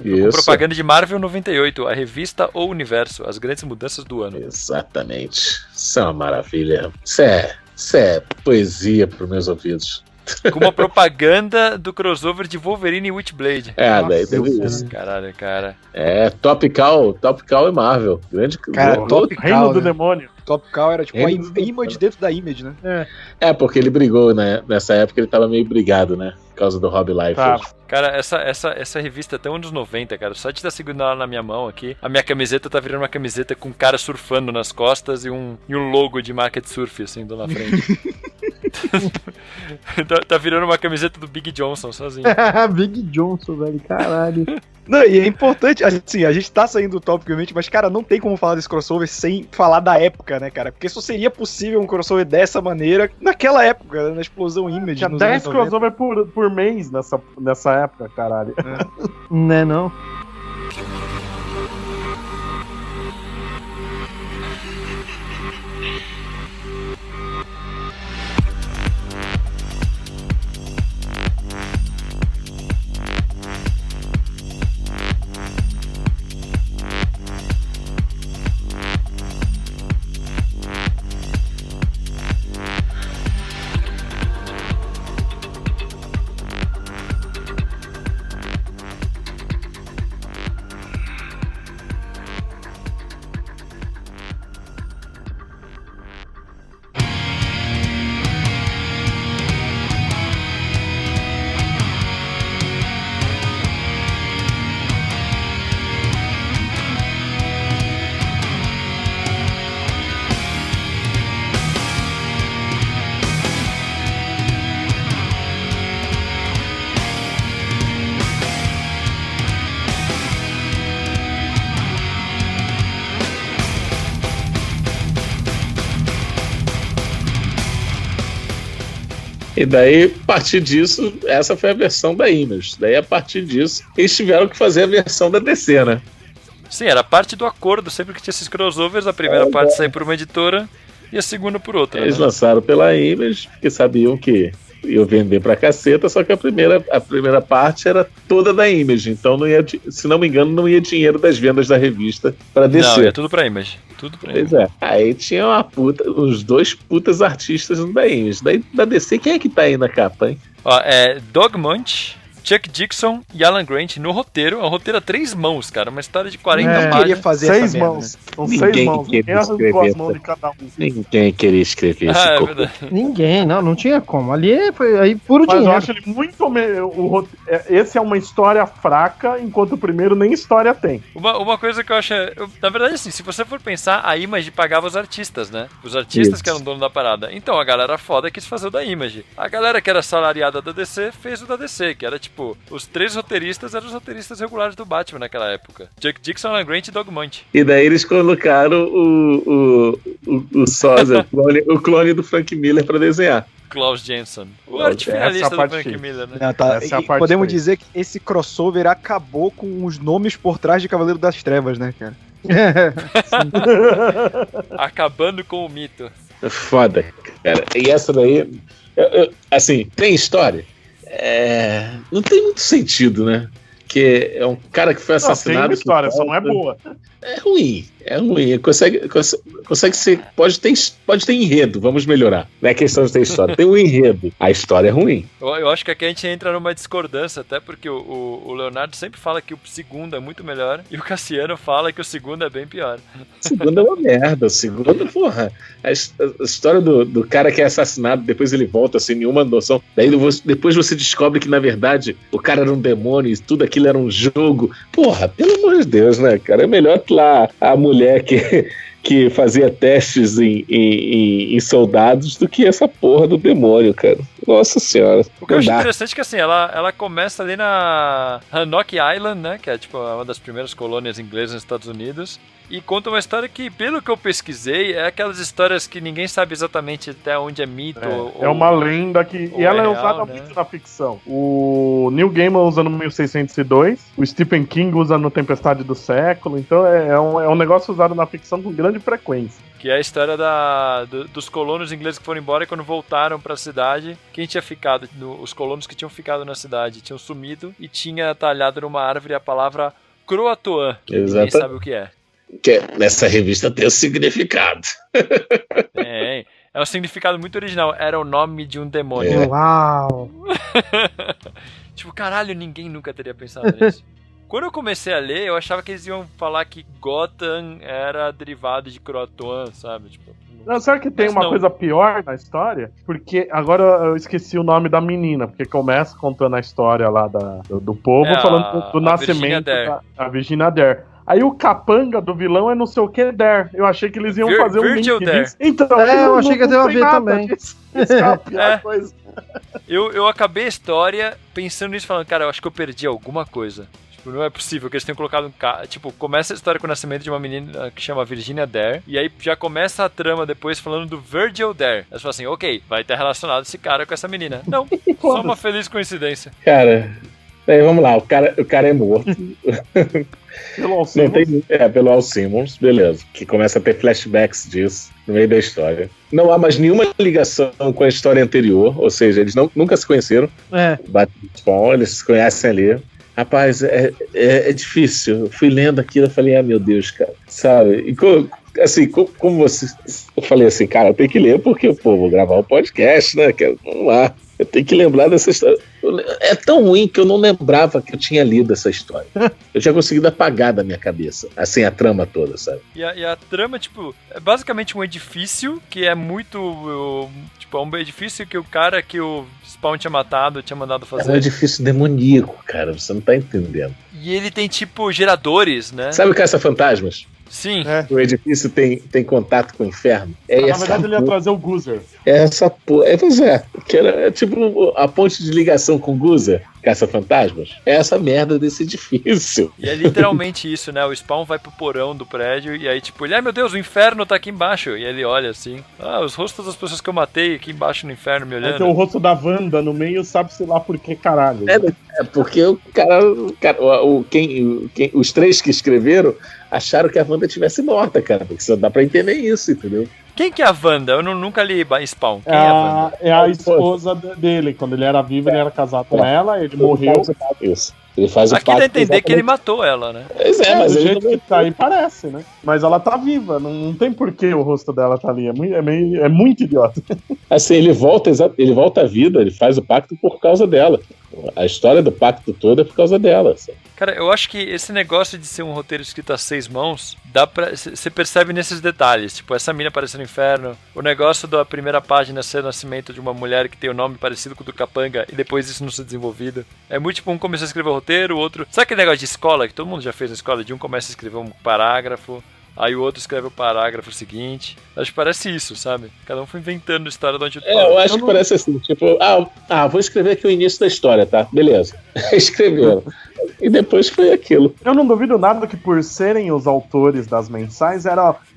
Isso. Com propaganda de Marvel 98, a revista ou universo, as grandes mudanças do ano. Exatamente. Isso é uma maravilha. Isso é poesia para os meus ouvidos. Com uma propaganda do crossover de Wolverine e Witchblade. Daí teve isso. Caralho, cara. Topical e Marvel. Grande cara, Topical, Reino do Demônio. Topical era tipo a Image dentro da Image, né? Porque ele brigou, né? Nessa época ele tava meio brigado, né? Por causa do Rob Liefeld. Cara, essa revista é até anos 90, cara. Só de estar segurando ela na minha mão aqui, a minha camiseta tá virando uma camiseta com um cara surfando nas costas e um logo de marca de surf, assim, do na frente. tá virando uma camiseta do Big Johnson, sozinho. Big Johnson, velho, caralho. Não, e é importante, assim, a gente tá saindo do tópico, obviamente, mas, cara, não tem como falar desse crossover sem falar da época, né, cara? Porque só seria possível um crossover dessa maneira naquela época, né, na explosão Image. Tinha 10 crossover por mês nessa época, caralho. Né, não? E daí, a partir disso, essa foi a versão da Image. Daí, a partir disso, eles tiveram que fazer a versão da DC, né? Sim, era parte do acordo. Sempre que tinha esses crossovers, a primeira parte saía por uma editora e a segunda por outra. Eles né? lançaram pela Image, porque sabiam que iam vender pra caceta, só que a primeira parte era toda da Image. Então, não ia, se não me engano, não ia dinheiro das vendas da revista pra DC. Não, ia tudo pra Image. Tudo pra Pois Image. é. Aí tinha os dois putas artistas da Image. Daí, da DC, quem é que tá aí na capa, hein? Ó, Doug Munch, Chuck Dixon e Alan Grant no roteiro. É um roteiro a 3 mãos, cara. Uma história de 40 Eu páginas. queria fazer 6 essa merda, mãos. né? São Ninguém 6 mãos. queria Ninguém arrancou escrever as mãos de cada um. Ninguém queria escrever esse É cocô. verdade. Ninguém, não tinha como. Ali foi aí puro Mas eu dinheiro. acho ele muito. Esse é uma história fraca, enquanto o primeiro nem história tem. Uma coisa que eu acho. Na verdade, assim, se você for pensar, a Image pagava os artistas, né? Os artistas Isso. que eram dono da parada. Então a galera foda quis fazer o da Image. A galera que era salariada da DC fez o da DC, que era tipo, os 3 roteiristas eram os roteiristas regulares do Batman naquela época: Chuck Dixon, Alan Grant e Doug Munch. E daí eles colocaram o sósia, o clone do Frank Miller pra desenhar. Klaus Jensen. O Essa artifinalista do parte Frank chique. Miller, né? Não, tá. Essa é a E parte podemos três. dizer que esse crossover acabou com os nomes por trás de Cavaleiro das Trevas, né, cara? Acabando com o mito. Foda, cara. E essa daí, assim, tem história? Não tem muito sentido, né? Que é um cara que foi Não, tem assassinado. uma história, que só não é boa. É ruim. Consegue ser. Pode ter enredo, vamos melhorar. Não é questão de ter história. Tem um enredo. A história é ruim. Eu acho que aqui a gente entra numa discordância, até porque o Leonardo sempre fala que o segundo é muito melhor e o Cassiano fala que o segundo é bem pior. O segundo é uma merda. O segundo, porra. A história do cara que é assassinado, depois ele volta sem nenhuma noção. Daí depois você descobre que, na verdade, o cara era um demônio e tudo aquilo era um jogo. Porra, pelo amor de Deus, né, cara? É melhor que lá a mulher que fazia testes em soldados do que essa porra do demônio, cara. Nossa senhora. O que eu acho Não dá. interessante é que assim, ela começa ali na Hancock Island, né? Que é tipo uma das primeiras colônias inglesas nos Estados Unidos. E conta uma história que, pelo que eu pesquisei, é aquelas histórias que ninguém sabe exatamente até onde é mito. É uma lenda que. ou E ela é real, usada né? muito na ficção. O Neil Gaiman usa no 1602, o Stephen King usa no Tempestade do Século. Então é um negócio usado na ficção com grande frequência. Que é a história dos colonos ingleses que foram embora e quando voltaram pra cidade, quem tinha ficado? Os colonos que tinham ficado na cidade tinham sumido e tinha talhado numa árvore a palavra Croatoan, que ninguém Exato. sabe o que é. Que nessa revista tem o significado. É um significado muito original. Era o nome de um demônio. Uau! Tipo, caralho, ninguém nunca teria pensado nisso. Quando eu comecei a ler, eu achava que eles iam falar que Gotham era derivado de Croatoan, sabe? Tipo, Não, sabe que tem Mas uma não. coisa pior na história? Porque agora eu esqueci o nome da menina, porque começa contando a história lá do povo, É falando do a Virginia nascimento Dare. da Virginia Dare. Aí o capanga do vilão é não sei o que Dare. Eu achei que eles iam fazer um Virgil link Dare. disso. Então, Eu achei que ia ter a tem ver nada também. disso. Isso é a pior É. coisa. Eu acabei a história pensando nisso, falando, cara, eu acho que eu perdi alguma coisa. Tipo, não é possível que eles tenham colocado um cara. Tipo, começa a história com o nascimento de uma menina que chama Virginia Dare. E aí já começa a trama depois falando do Virgil Dare. Aí você fala assim, ok, vai ter relacionado esse cara com essa menina. Não, só uma feliz coincidência. Cara, aí vamos lá, o cara é morto. Pelo Alcino. Não tem, pelo Al Simmons, beleza. Que começa a ter flashbacks disso no meio da história. Não há mais nenhuma ligação com a história anterior, ou seja, eles nunca se conheceram. É. Batman, eles se conhecem ali. Rapaz, é difícil. Eu fui lendo aquilo e falei, meu Deus, cara. Sabe? E como você. Eu falei assim, cara, eu tenho que ler porque, vou gravar um podcast, né? Vamos lá. Eu tenho que lembrar dessa história. É tão ruim que eu não lembrava que eu tinha lido essa história. Eu tinha conseguido apagar da minha cabeça. Assim, a trama toda, sabe? E a trama, tipo, é basicamente um edifício que é muito. Tipo, é um edifício que o cara que o Spawn tinha matado tinha mandado fazer. É um edifício demoníaco, cara. Você não tá entendendo. E ele tem, tipo, geradores, né? Sabe o Caça-Fantasmas? Sim. É. O edifício tem contato com o inferno. Na verdade, ele ia trazer o Guzer. Essa porra. Pois é. Que é tipo a ponte de ligação com o Guzer, Caça-Fantasmas. É essa merda desse edifício. E é literalmente isso, né? O Spawn vai pro porão do prédio e aí, tipo, ele, meu Deus, o inferno tá aqui embaixo. E ele olha assim, os rostos das pessoas que eu matei aqui embaixo no inferno me Aí tem o olhando. rosto da Wanda no meio, sabe-se lá por que caralho. É porque os três que escreveram acharam que a Wanda tivesse morta, cara. Porque só dá pra entender isso, entendeu? Quem que é a Wanda? Eu nunca li Spawn. Quem é a Wanda? É a esposa dele. Quando ele era vivo, ele era casado com ela, ele morreu. Isso. Ele faz o Aqui dá a pacto entender que ele exatamente- matou ela, né? Pois Mas mas do ele jeito não- que tá aí parece, né? Mas ela tá viva, não tem por que o rosto dela tá ali. É muito idiota. Assim, ele volta à vida, ele faz o pacto por causa dela. A história do pacto todo é por causa dela. Assim. Cara, eu acho que esse negócio de ser um roteiro escrito a 6 mãos, você percebe nesses detalhes. Tipo, essa mina aparece no inferno, o negócio da primeira página ser o nascimento de uma mulher que tem o nome parecido com o do Capanga e depois isso não ser desenvolvido. É muito tipo, um começou a escrever o roteiro, o outro... Sabe aquele negócio de escola, que todo mundo já fez na escola, de um começa a escrever um parágrafo, aí o outro escreve o parágrafo seguinte. Acho que parece isso, sabe? Cada um foi inventando a história de onde Eu acho que parece assim, tipo, vou escrever aqui o início da história, tá? Beleza. Escreveram. E depois foi aquilo. Eu não duvido nada que por serem os autores das mensais,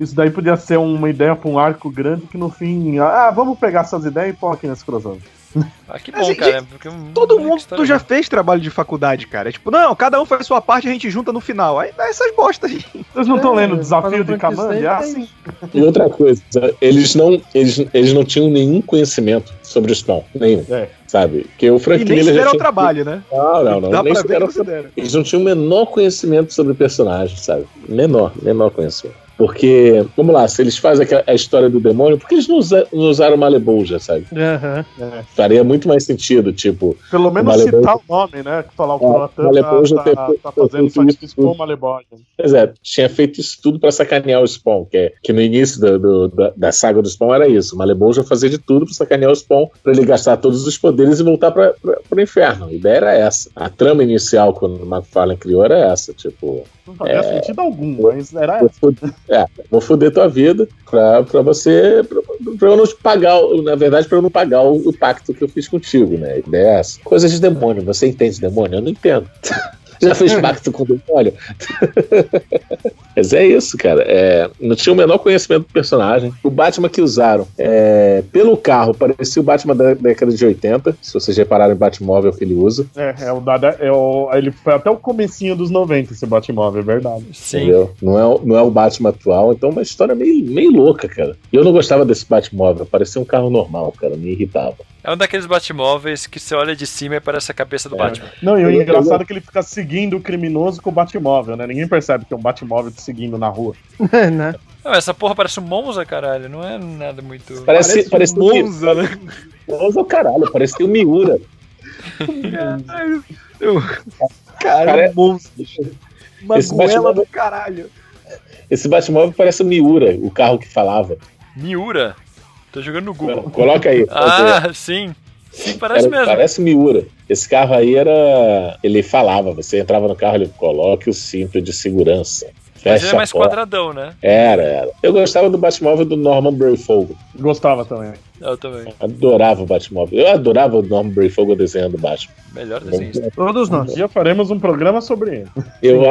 isso daí podia ser uma ideia pra um arco grande que no fim, vamos pegar essas ideias e pôr aqui nesse crossover. Que Mas, bom, cara. gente, Porque Todo mundo já fez trabalho de faculdade, cara. É tipo, não, cada um faz sua parte e a gente junta no final. Aí dá essas bostas aí. Vocês não estão lendo o Desafio Final de Fantasy Kamandi? É tem- assim. E outra coisa, eles não tinham nenhum conhecimento sobre o Spawn. Nenhum. É. Sabe? Porque o Frank E nem Miller se já deram o tinha... trabalho, né? Não. Dá Nem pra se ver que deram- não se deram. Eles não tinham o menor conhecimento sobre o personagem, sabe? Menor conhecimento. Porque, vamos lá, se eles fazem a história do demônio, por que eles não usaram Malebolja, sabe? Aham. Faria muito mais sentido, tipo... Pelo menos Malebolja- citar o nome, né? Que falar o Croatan Malebolja tá fazendo sacrifício com o Malebolja. Pois é, tinha feito isso tudo pra sacanear o Spawn, que no início da saga do Spawn era isso. O Malebolja fazia de tudo pra sacanear o Spawn, pra ele gastar todos os poderes e voltar pro inferno. A ideia era essa. A trama inicial, quando o McFarlane criou, era essa, tipo... Não fazia sentido algum, mas era essa. Vou foder tua vida pra você... Pra eu não te pagar, na verdade, pra eu não pagar o pacto que eu fiz contigo, né? A ideia é essa. Coisas de demônio. Você entende demônio? Eu não entendo. Já fez pacto com o demônio? Mas é isso, cara. Não tinha o menor conhecimento do personagem. O Batman que usaram, pelo carro, parecia o Batman da década de 80. Se vocês repararam o Batmóvel que ele usa. Ele foi até o comecinho dos 90, esse Batmóvel, é verdade. Sim. Entendeu? Não é o Batman atual. Então é uma história meio louca, cara. E eu não gostava desse Batmóvel. Parecia um carro normal, cara. Me irritava. É um daqueles Batmóveis que você olha de cima e parece a cabeça do Batman. Não, e o engraçado é que ele fica seguindo o criminoso com o Batmóvel, né? Ninguém percebe que é um Batmóvel te seguindo na rua. né? Não, essa porra parece um Monza, caralho. Não é nada muito... Parece um Monza, né? Monza, caralho. Parece o Miura. Cara, é um monstro, bicho. Uma Esse goela Batmóvel- do caralho. Esse Batmóvel parece o Miura, o carro que falava. Miura? Tô jogando no Google. Coloca aí. Ah, sim. Sim, parece mesmo. Parece Miura. Esse carro aí ele falava, você entrava no carro, ele coloque o cinto de segurança. Mas ele é mais quadradão, né? Era. Eu gostava do Batmóvel do Norman Brayfogle. Gostava também. Eu também. Adorava o Batmóvel. Eu adorava o Norman Brayfogle desenhando o Batman. Melhor desenho. Todos nós. Um dia faremos um programa sobre ele. Eu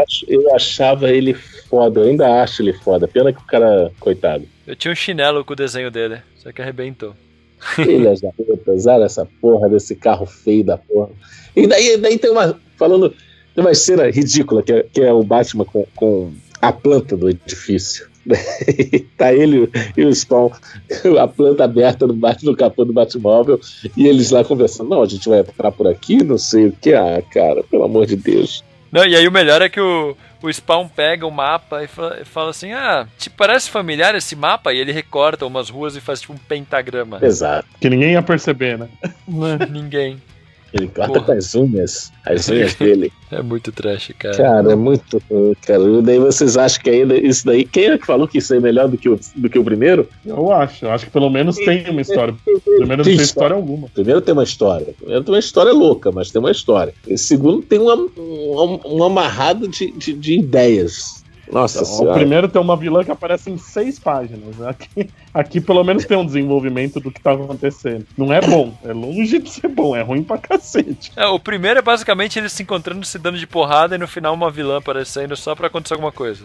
achava ele foda, eu ainda acho ele foda. Pena que o cara, coitado. Eu tinha um chinelo com o desenho dele, só que arrebentou. Filhas da puta, usaram essa porra desse carro feio da porra. E daí tem uma cena ridícula, que é o Batman com a planta do edifício. Tá ele e o Spawn, a planta aberta no capô do Batmóvel, e eles lá conversando. Não, a gente vai entrar por aqui, não sei o que. Ah, cara, pelo amor de Deus. Não, e aí o melhor é que o Spawn pega o mapa e fala assim, te parece familiar esse mapa? E ele recorta umas ruas e faz tipo um pentagrama. Exato. Que ninguém ia perceber, né? Ninguém. Ele corta com as unhas dele. É muito trash, cara. Cara, é muito ruim, cara. E daí vocês acham que ainda isso daí... Quem é que falou que isso é melhor do que o primeiro? Eu acho que pelo menos tem uma história. Pelo menos tem história alguma. Primeiro tem uma história. Primeiro tem uma história louca, mas tem uma história. E segundo tem um amarrado de ideias. Nossa Então, senhora. o primeiro tem uma vilã que aparece em 6 páginas. Aqui pelo menos tem um desenvolvimento do que tá acontecendo. Não é bom, é longe de ser bom, é ruim pra cacete. O primeiro é basicamente eles se encontrando, se dando de porrada e no final uma vilã aparecendo só pra acontecer alguma coisa.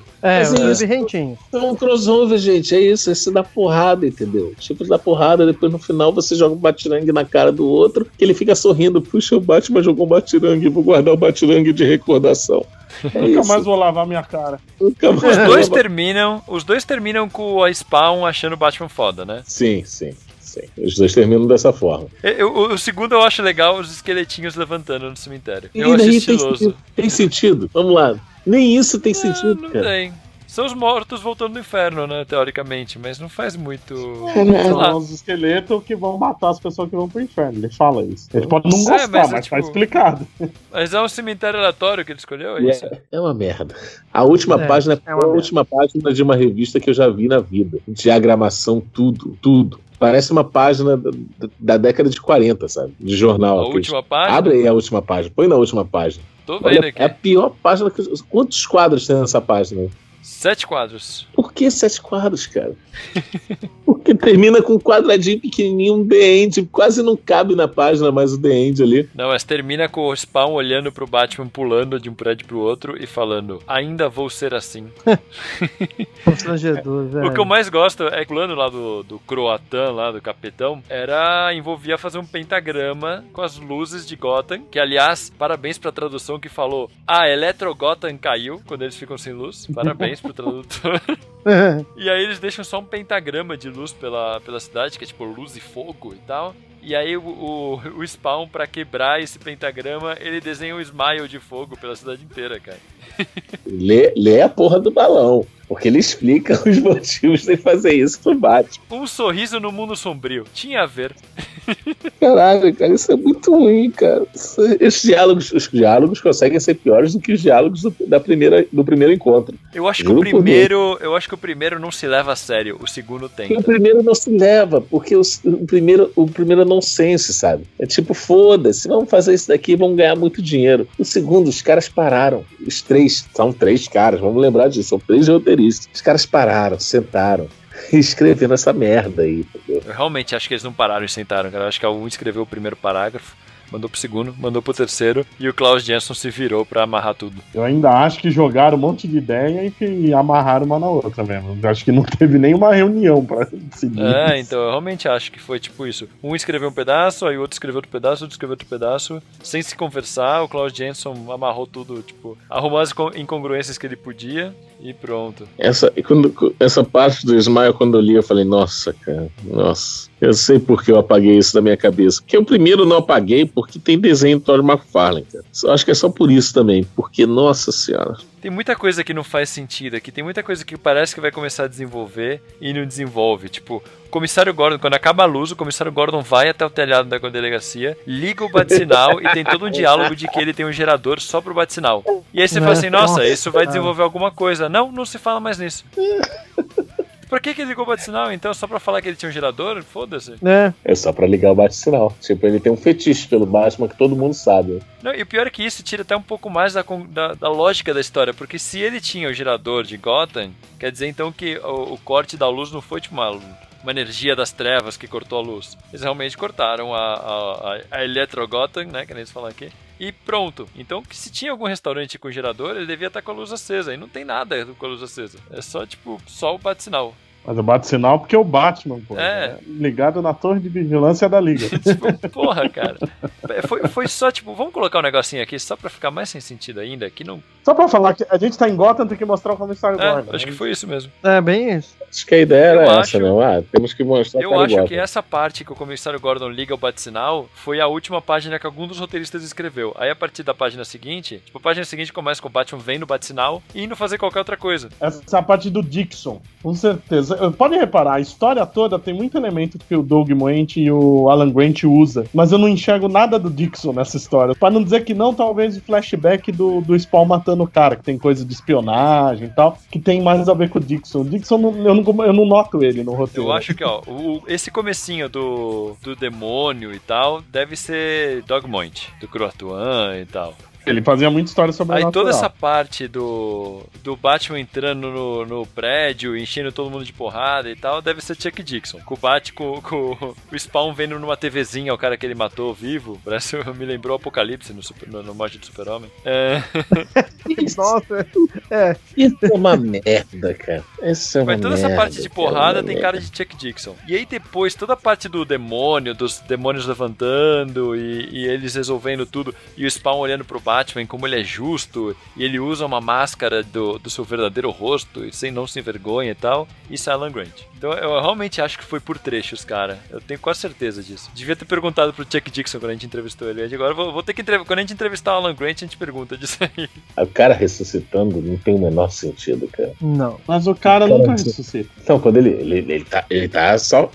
Rentinho. Então, um crossover, gente, é isso, é se dar porrada, entendeu? Tipo, dá porrada, depois no final você joga um batirangue na cara do outro, que ele fica sorrindo, puxa, o Batman jogou um batirangue, vou guardar o batirangue de recordação. Nunca mais vou lavar minha cara. Os dois terminam com a Spawn achando o Batman foda, né? Sim. Os dois terminam dessa forma. O segundo eu acho legal, os esqueletinhos levantando no cemitério. E Eu acho estiloso. Tem sentido. Vamos lá. Nem isso tem sentido, não cara. Tem. São os mortos voltando do inferno, né, teoricamente, mas não faz muito... São os esqueletos que vão matar as pessoas que vão pro inferno, ele fala isso. Ele pode não gostar, mas tá explicado. Mas é um cemitério aleatório que ele escolheu, é isso? É uma merda. A última página é a última página de uma revista que eu já vi na vida. Diagramação, tudo. Parece uma página da década de 40, sabe? De jornal. A última página? Abre aí a última página, põe na última página. Tô vendo aqui. É a pior página que... Quantos quadros tem nessa página? 7 quadros. Por que 7 quadros, cara? Porque termina com um quadradinho pequenininho, um The End, quase não cabe na página mais o The End ali. Não, mas termina com o Spawn olhando pro Batman, pulando de um prédio pro outro e falando, ainda vou ser assim. Constrangedor, velho. O que eu mais gosto é que o plano lá do Croatan, lá do Capitão, envolvia fazer um pentagrama com as luzes de Gotham, que aliás, parabéns pra tradução que falou, Electro Gotham caiu, quando eles ficam sem luz, parabéns pro tradutor. E aí eles deixam só um pentagrama de luz pela cidade, que é tipo luz e fogo e tal. E aí o Spawn, pra quebrar esse pentagrama, ele desenha um smile de fogo pela cidade inteira, cara. Lê a porra do balão, porque ele explica os motivos de fazer isso pro Batman. Um sorriso no mundo sombrio. Tinha a ver. Caralho, cara, isso é muito ruim, cara. Os diálogos conseguem ser piores do que os diálogos do primeiro encontro. Eu acho que o primeiro não se leva a sério, o segundo tem. Porque o primeiro não se leva, porque o primeiro é nonsense, sabe? É tipo, foda-se, vamos fazer isso daqui e vamos ganhar muito dinheiro. O segundo, os caras pararam. São 3 caras, vamos lembrar disso, são 3 roteiristas. Os caras pararam, sentaram e escreveram essa merda aí, entendeu? Eu realmente acho que eles não pararam e sentaram, cara. Eu acho que algum escreveu o primeiro parágrafo, mandou pro segundo, mandou pro terceiro e o Klaus Janson se virou pra amarrar tudo. Eu ainda acho que jogaram um monte de ideia e amarraram uma na outra mesmo. Eu acho que não teve nenhuma reunião pra decidir. Então eu realmente acho que foi tipo isso. Um escreveu um pedaço, aí o outro escreveu outro pedaço, outro escreveu outro pedaço. Sem se conversar, o Klaus Janson amarrou tudo, tipo, arrumou as incongruências que ele podia e pronto. Essa parte do Smile, quando eu li, eu falei, nossa, cara, nossa. Eu sei porque eu apaguei isso da minha cabeça. Porque o primeiro eu não apaguei porque tem desenho do Todd McFarlane, cara. Acho que é só por isso também. Porque, nossa senhora. Tem muita coisa que não faz sentido aqui. Tem muita coisa que parece que vai começar a desenvolver e não desenvolve. Tipo, o comissário Gordon, quando acaba a luz, o comissário Gordon vai até o telhado da delegacia, liga o bate-sinal e tem todo um diálogo de que ele tem um gerador só pro bate-sinal. E aí você fala assim, nossa, isso vai desenvolver alguma coisa. Não se fala mais nisso. pra que ele ligou o bate-sinal, então? Só pra falar que ele tinha um gerador? Foda-se. É só pra ligar o bate-sinal. Tipo, ele tem um fetiche pelo Batman que todo mundo sabe. Não, e o pior é que isso tira até um pouco mais da lógica da história, porque se ele tinha o gerador de Gotham, quer dizer então que o corte da luz não foi tipo uma energia das trevas que cortou a luz. Eles realmente cortaram a Electro Gotham, né, que nem eles falam aqui, e pronto. Então, se tinha algum restaurante com gerador, ele devia estar com a luz acesa, e não tem nada com a luz acesa. É só, tipo, só o bate-sinal. Mas o bate-sinal porque é o Batman, pô. É. Ligado na torre de vigilância da Liga. Tipo, porra, cara. Foi só, tipo, vamos colocar um negocinho aqui só pra ficar mais sem sentido ainda, que não... Só pra falar que a gente tá em Gotham, tem que mostrar o comissário Gordon. Acho que foi isso mesmo. É, bem isso. Acho que a ideia Eu era acho- essa, não? Temos que mostrar Eu o cara acho igual. que essa parte que o comissário Gordon liga o bate-sinal foi a última página que algum dos roteiristas escreveu. Aí a partir da página seguinte, tipo, a página seguinte começa com o Batman vendo o bate-sinal e indo fazer qualquer outra coisa. Essa é a parte do Dixon, com certeza. Podem reparar, a história toda tem muito elemento que o Doug Moench e o Alan Grant usa, mas eu não enxergo nada do Dixon nessa história. Pra não dizer que não, talvez o flashback do Spawn matando o cara, que tem coisa de espionagem e tal, que tem mais a ver com o Dixon. O Dixon, eu não noto ele no roteiro. Eu acho que, ó, esse comecinho do demônio e tal deve ser Dogmoint, do Croatoan e tal. Ele fazia muita história sobre Aí toda essa parte do Batman entrando no prédio, enchendo todo mundo de porrada e tal, deve ser Chuck Dixon. Com o Spawn vendo numa TVzinha o cara que ele matou vivo. Parece, me lembrou o Apocalipse no Morte do Super-Homem. Nossa, Isso é uma merda, cara. Isso é uma Mas toda merda, essa parte de porrada cara, tem cara de Chuck Dixon. E aí depois, toda a parte do demônio, dos demônios levantando e eles resolvendo tudo, e o Spawn olhando pro Batman, como ele é justo, e ele usa uma máscara do seu verdadeiro rosto, e sem não se envergonha e tal, isso é Alan Grant. Então eu realmente acho que foi por trechos, cara. Eu tenho quase certeza disso. Devia ter perguntado pro Chuck Dixon quando a gente entrevistou ele. Agora vou ter que quando a gente entrevistar o Alan Grant, a gente pergunta disso aí. O cara ressuscitando não tem o menor sentido, cara. não. Mas o cara nunca ressuscita. Então, quando ele tá só.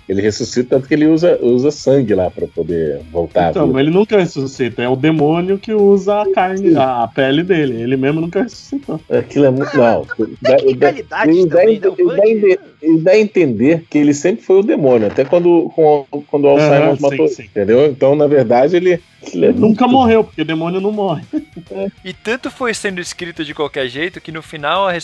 Ele ressuscita tanto que ele usa sangue lá pra poder voltar à Então, vida. ele nunca ressuscita. É o demônio que usa a carne, a pele dele. Ele mesmo nunca ressuscitou. Aquilo é muito. Não. Tecnicalidade Ele também, né? ele dá a entender que ele sempre foi o demônio, até quando o Alzheimer Sim, matou. sim. Entendeu? Então, na verdade, ele é Nunca morreu, porque o demônio não morre. E tanto foi sendo escrito de qualquer jeito que no final a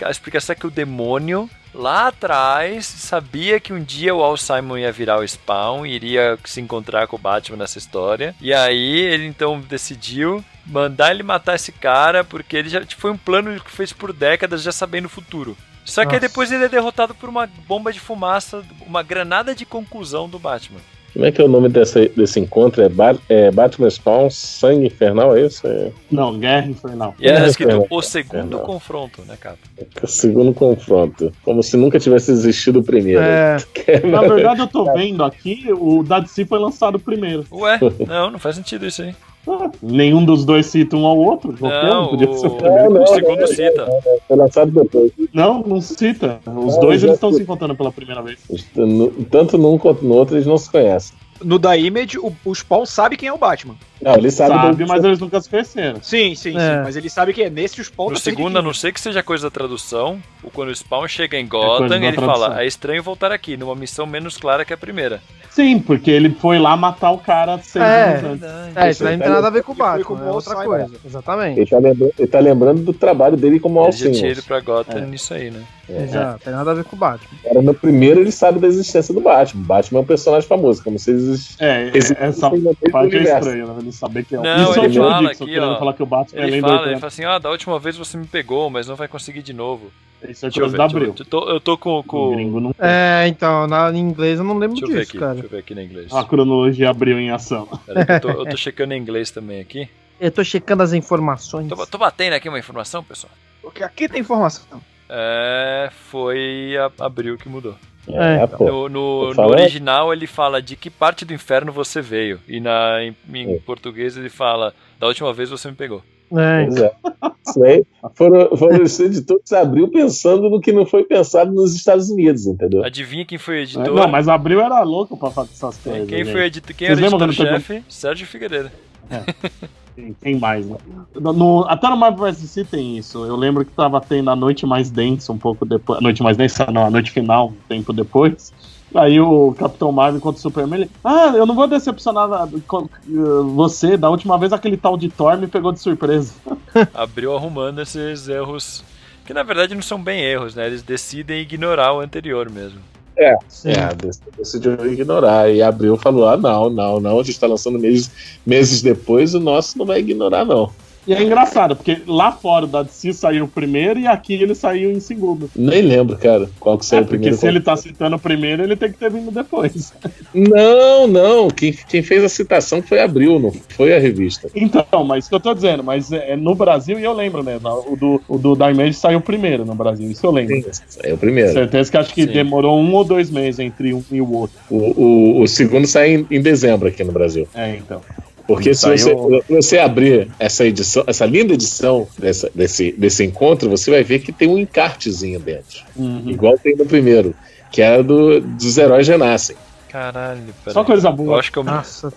explicação é que o demônio lá atrás sabia que um dia o Al Simon ia virar o Spawn e iria se encontrar com o Batman nessa história. E aí ele então decidiu mandar ele matar esse cara porque ele já foi um plano que fez por décadas já sabendo o futuro. Só que aí Nossa. depois ele é derrotado por uma bomba de fumaça, uma granada de conclusão do Batman. Como é que é o nome desse encontro? É Batman Spawn, Sangue Infernal, é isso? É Não, Guerra Infernal. E era É, escrito é, o segundo é, confronto, né, cara? o segundo confronto. Como se nunca tivesse existido o primeiro. É, Na verdade, eu tô vendo aqui, o da DC foi lançado primeiro. Ué, não faz sentido isso aí. Nenhum dos dois cita um ao outro. Qualquer Não, um podia ser o primeiro. Não, o segundo não, cita. Foi lançado depois. Não cita. Os Não, dois já eles estão foi. se encontrando pela primeira vez. Tanto num quanto no outro, eles não se conhecem. no Da Image, o Spawn sabe quem é o Batman. Não, ele sabe. Mas eles nunca se conheceram. Sim, sim, É. sim. Mas ele sabe que é nesse o Spawn. No tá sempre segundo, a aqui. não ser que seja coisa da tradução, ou quando o Spawn chega em coisa Gotham, da ele tradução. fala, é estranho voltar aqui, numa missão menos clara que a primeira. Sim, porque ele foi lá matar o cara 6 anos antes. Isso aí não tem nada a ver com o Ele foi Batman, como é outra Alzheimer. coisa. Exatamente. Ele tá lembrando do trabalho dele como Ele já tinha Alcimos. ido pra Gotham nisso aí, né? Exato, tem nada a ver com o Batman. Era no primeiro ele sabe da existência do Batman. O Batman é um personagem famoso, como se existisse. Essa parte é estranha, né? Ele saber que é Não, Isso ele é o Joe fala Dixon aqui, querendo ó. falar que o Batman é Ele lenda fala urbana. assim, da última vez você me pegou, mas não vai conseguir de novo. Isso é Deixa eu coisa ver, da deixa eu Abril. ver. Eu tô com... O gringo não tem. Então, em inglês eu não lembro Deixa eu ver disso, aqui, cara. deixa eu ver aqui na inglês. A cronologia Abril em ação. Peraí, que eu tô checando em inglês também aqui. Eu tô checando as informações. Tô batendo aqui uma informação, pessoal. Porque aqui tem informação. Foi Abril que mudou. Pô. No Tô falando. original ele fala de que parte do inferno você veio. E em português ele fala, da última vez você me pegou. Pois é. Isso aí foram os editores que abriu pensando no que não foi pensado nos Estados Unidos, entendeu? Adivinha quem foi o editor? Não, mas Abril era louco pra fazer essas coisas. Quem gente. foi quem Vocês era o lembram quando editor-chefe? Sérgio Figueiredo. Tem mais, né? Até no Marvel vs DC tem isso. Eu lembro que tava tendo a Noite Mais Densa um pouco depois. A Noite Mais Densa não, a Noite Final, um tempo depois. Aí o Capitão Marvel contra o Superman, ele... eu não vou decepcionar você, da última vez aquele tal de Thor me pegou de surpresa. Abriu arrumando esses erros, que na verdade não são bem erros, né? Eles decidem ignorar o anterior mesmo. Decidiu ignorar. E abriu e falou: não, a gente tá lançando meses depois, o nosso não vai ignorar, não. E é engraçado, porque lá fora da DC saiu primeiro e aqui ele saiu em segundo. Nem lembro, cara, qual que saiu primeiro. Porque se ele tá citando primeiro, ele tem que ter vindo depois. Não. Quem fez a citação foi Abril, não foi a revista. Então, mas isso que eu tô dizendo, mas é no Brasil, e eu lembro, né? O do da Image saiu primeiro no Brasil, isso eu lembro. Sim, saiu primeiro. Certeza que acho que demorou 1 ou 2 meses entre um e o outro. O segundo sai em dezembro aqui no Brasil. Então. Porque se você abrir essa edição, essa linda edição desse encontro, você vai ver que tem um encartezinho dentro. Igual tem no primeiro, que era dos heróis renascem. Caralho, peraí. Só coisa boa. Eu acho que Nossa,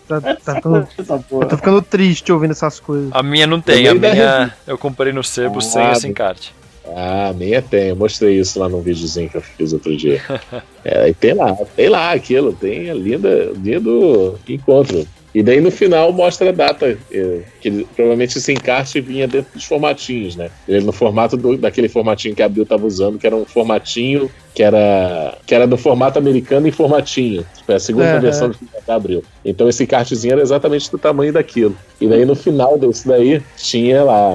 eu tô ficando triste ouvindo essas coisas. A minha não tem, a minha eu comprei no sebo sem esse encarte. A minha tem, eu mostrei isso lá num videozinho que eu fiz outro dia. E tem lá aquilo, tem a lindo encontro. E daí no final mostra a data, que provavelmente esse encarte vinha dentro dos formatinhos, né? Ele no formato daquele formatinho que a Abril estava usando, que era um formatinho que era do formato americano em formatinho. Foi a segunda versão da Abril. Então esse encartezinho era exatamente do tamanho daquilo. E daí no final desse daí tinha lá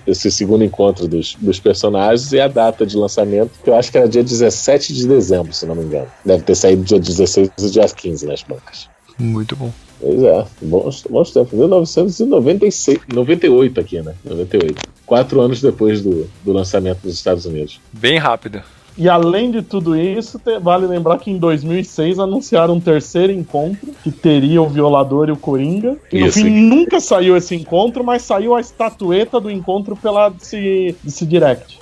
esse segundo encontro dos personagens e a data de lançamento, que eu acho que era dia 17 de dezembro, se não me engano. Deve ter saído dia 16 e dia 15 nas bancas. Muito bom. Pois é, bons tempos. 1998 aqui, né? 98. 4 anos depois do lançamento dos Estados Unidos. Bem rápido. E além de tudo isso, vale lembrar que em 2006 anunciaram um terceiro encontro, que teria o Violador e o Coringa. E no fim nunca saiu esse encontro, mas saiu a estatueta do encontro pela DC Direct.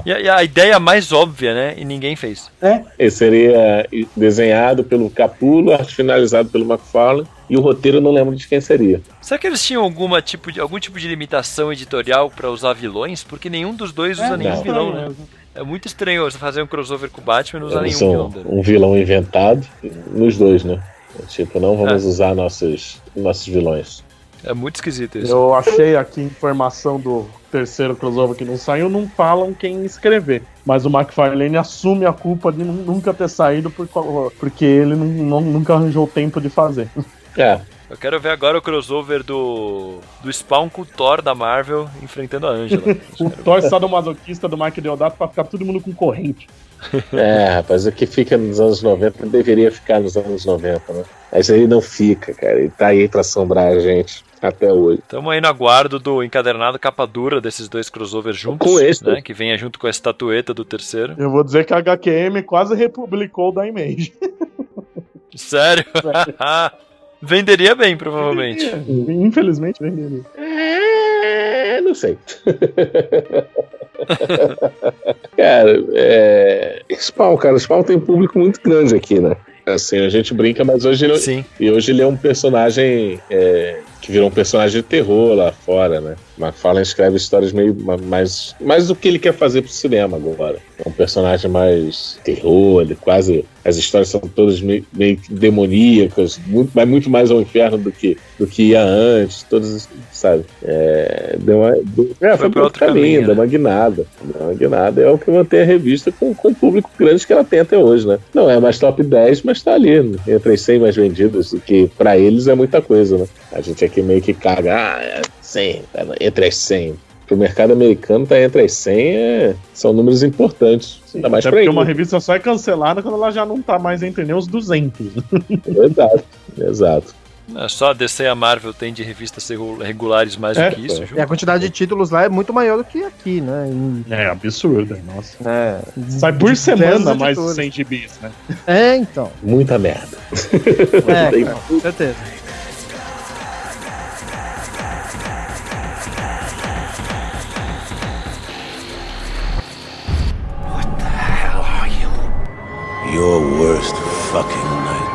E a ideia mais óbvia, né? E ninguém fez. Esse seria desenhado pelo Capullo, arte finalizado pelo McFarlane, e o roteiro eu não lembro de quem seria. Será que eles tinham algum tipo de limitação editorial pra usar vilões? Porque nenhum dos dois usa nenhum vilão, né? É muito estranho você fazer um crossover com o Batman e não usar nenhum vilão dele. Um vilão inventado nos dois, né? Tipo, não vamos usar nossos vilões. É muito esquisito isso. Eu achei aqui informação do terceiro crossover que não saiu, não falam quem escrever. Mas o McFarlane assume a culpa de nunca ter saído porque ele nunca arranjou tempo de fazer. Eu quero ver agora o crossover do Spawn com o Thor da Marvel enfrentando a Angela. O Thor sadomasoquista do Mike Deodato pra ficar todo mundo com corrente. Rapaz, o que fica nos anos 90 deveria ficar nos anos 90, né? Mas aí não fica, cara. Ele tá aí pra assombrar a gente até hoje. Estamos aí no aguardo do encadernado capa dura desses dois crossovers juntos, com esse, né? Que venha junto com a estatueta do terceiro. Eu vou dizer que a HQM quase republicou da Image. Sério? Venderia bem, provavelmente. Infelizmente venderia. Não sei. Cara, Spawn tem um público muito grande aqui, né? Assim, a gente brinca, mas hoje ele é um personagem que virou um personagem de terror lá fora, né? McFarlane escreve histórias meio mais do que ele quer fazer pro cinema agora. É um personagem mais terror, ele quase... As histórias são todas meio demoníacas, muito mais ao inferno do que ia antes, todas, sabe? Foi para outro caminho, deu uma guinada. É o que mantém a revista com o público grande que ela tem até hoje, né? Não é mais top 10, mas tá ali, entre as 100 mais vendidas, o que pra eles é muita coisa, né? A gente aqui meio que caga, 100, entre as 100. Pro mercado americano, tá entre as 100 são números importantes. Ainda mais pra porque uma revista só é cancelada quando ela já não tá mais entre nem os 200. Exato. Só a DC e a Marvel tem de revistas regulares mais do que isso. E a quantidade de títulos lá é muito maior do que aqui, né? É absurda, nossa. Sai por semana mais de 100 gibis, né? Então. Muita merda. Com certeza. Your worst fucking nightmare.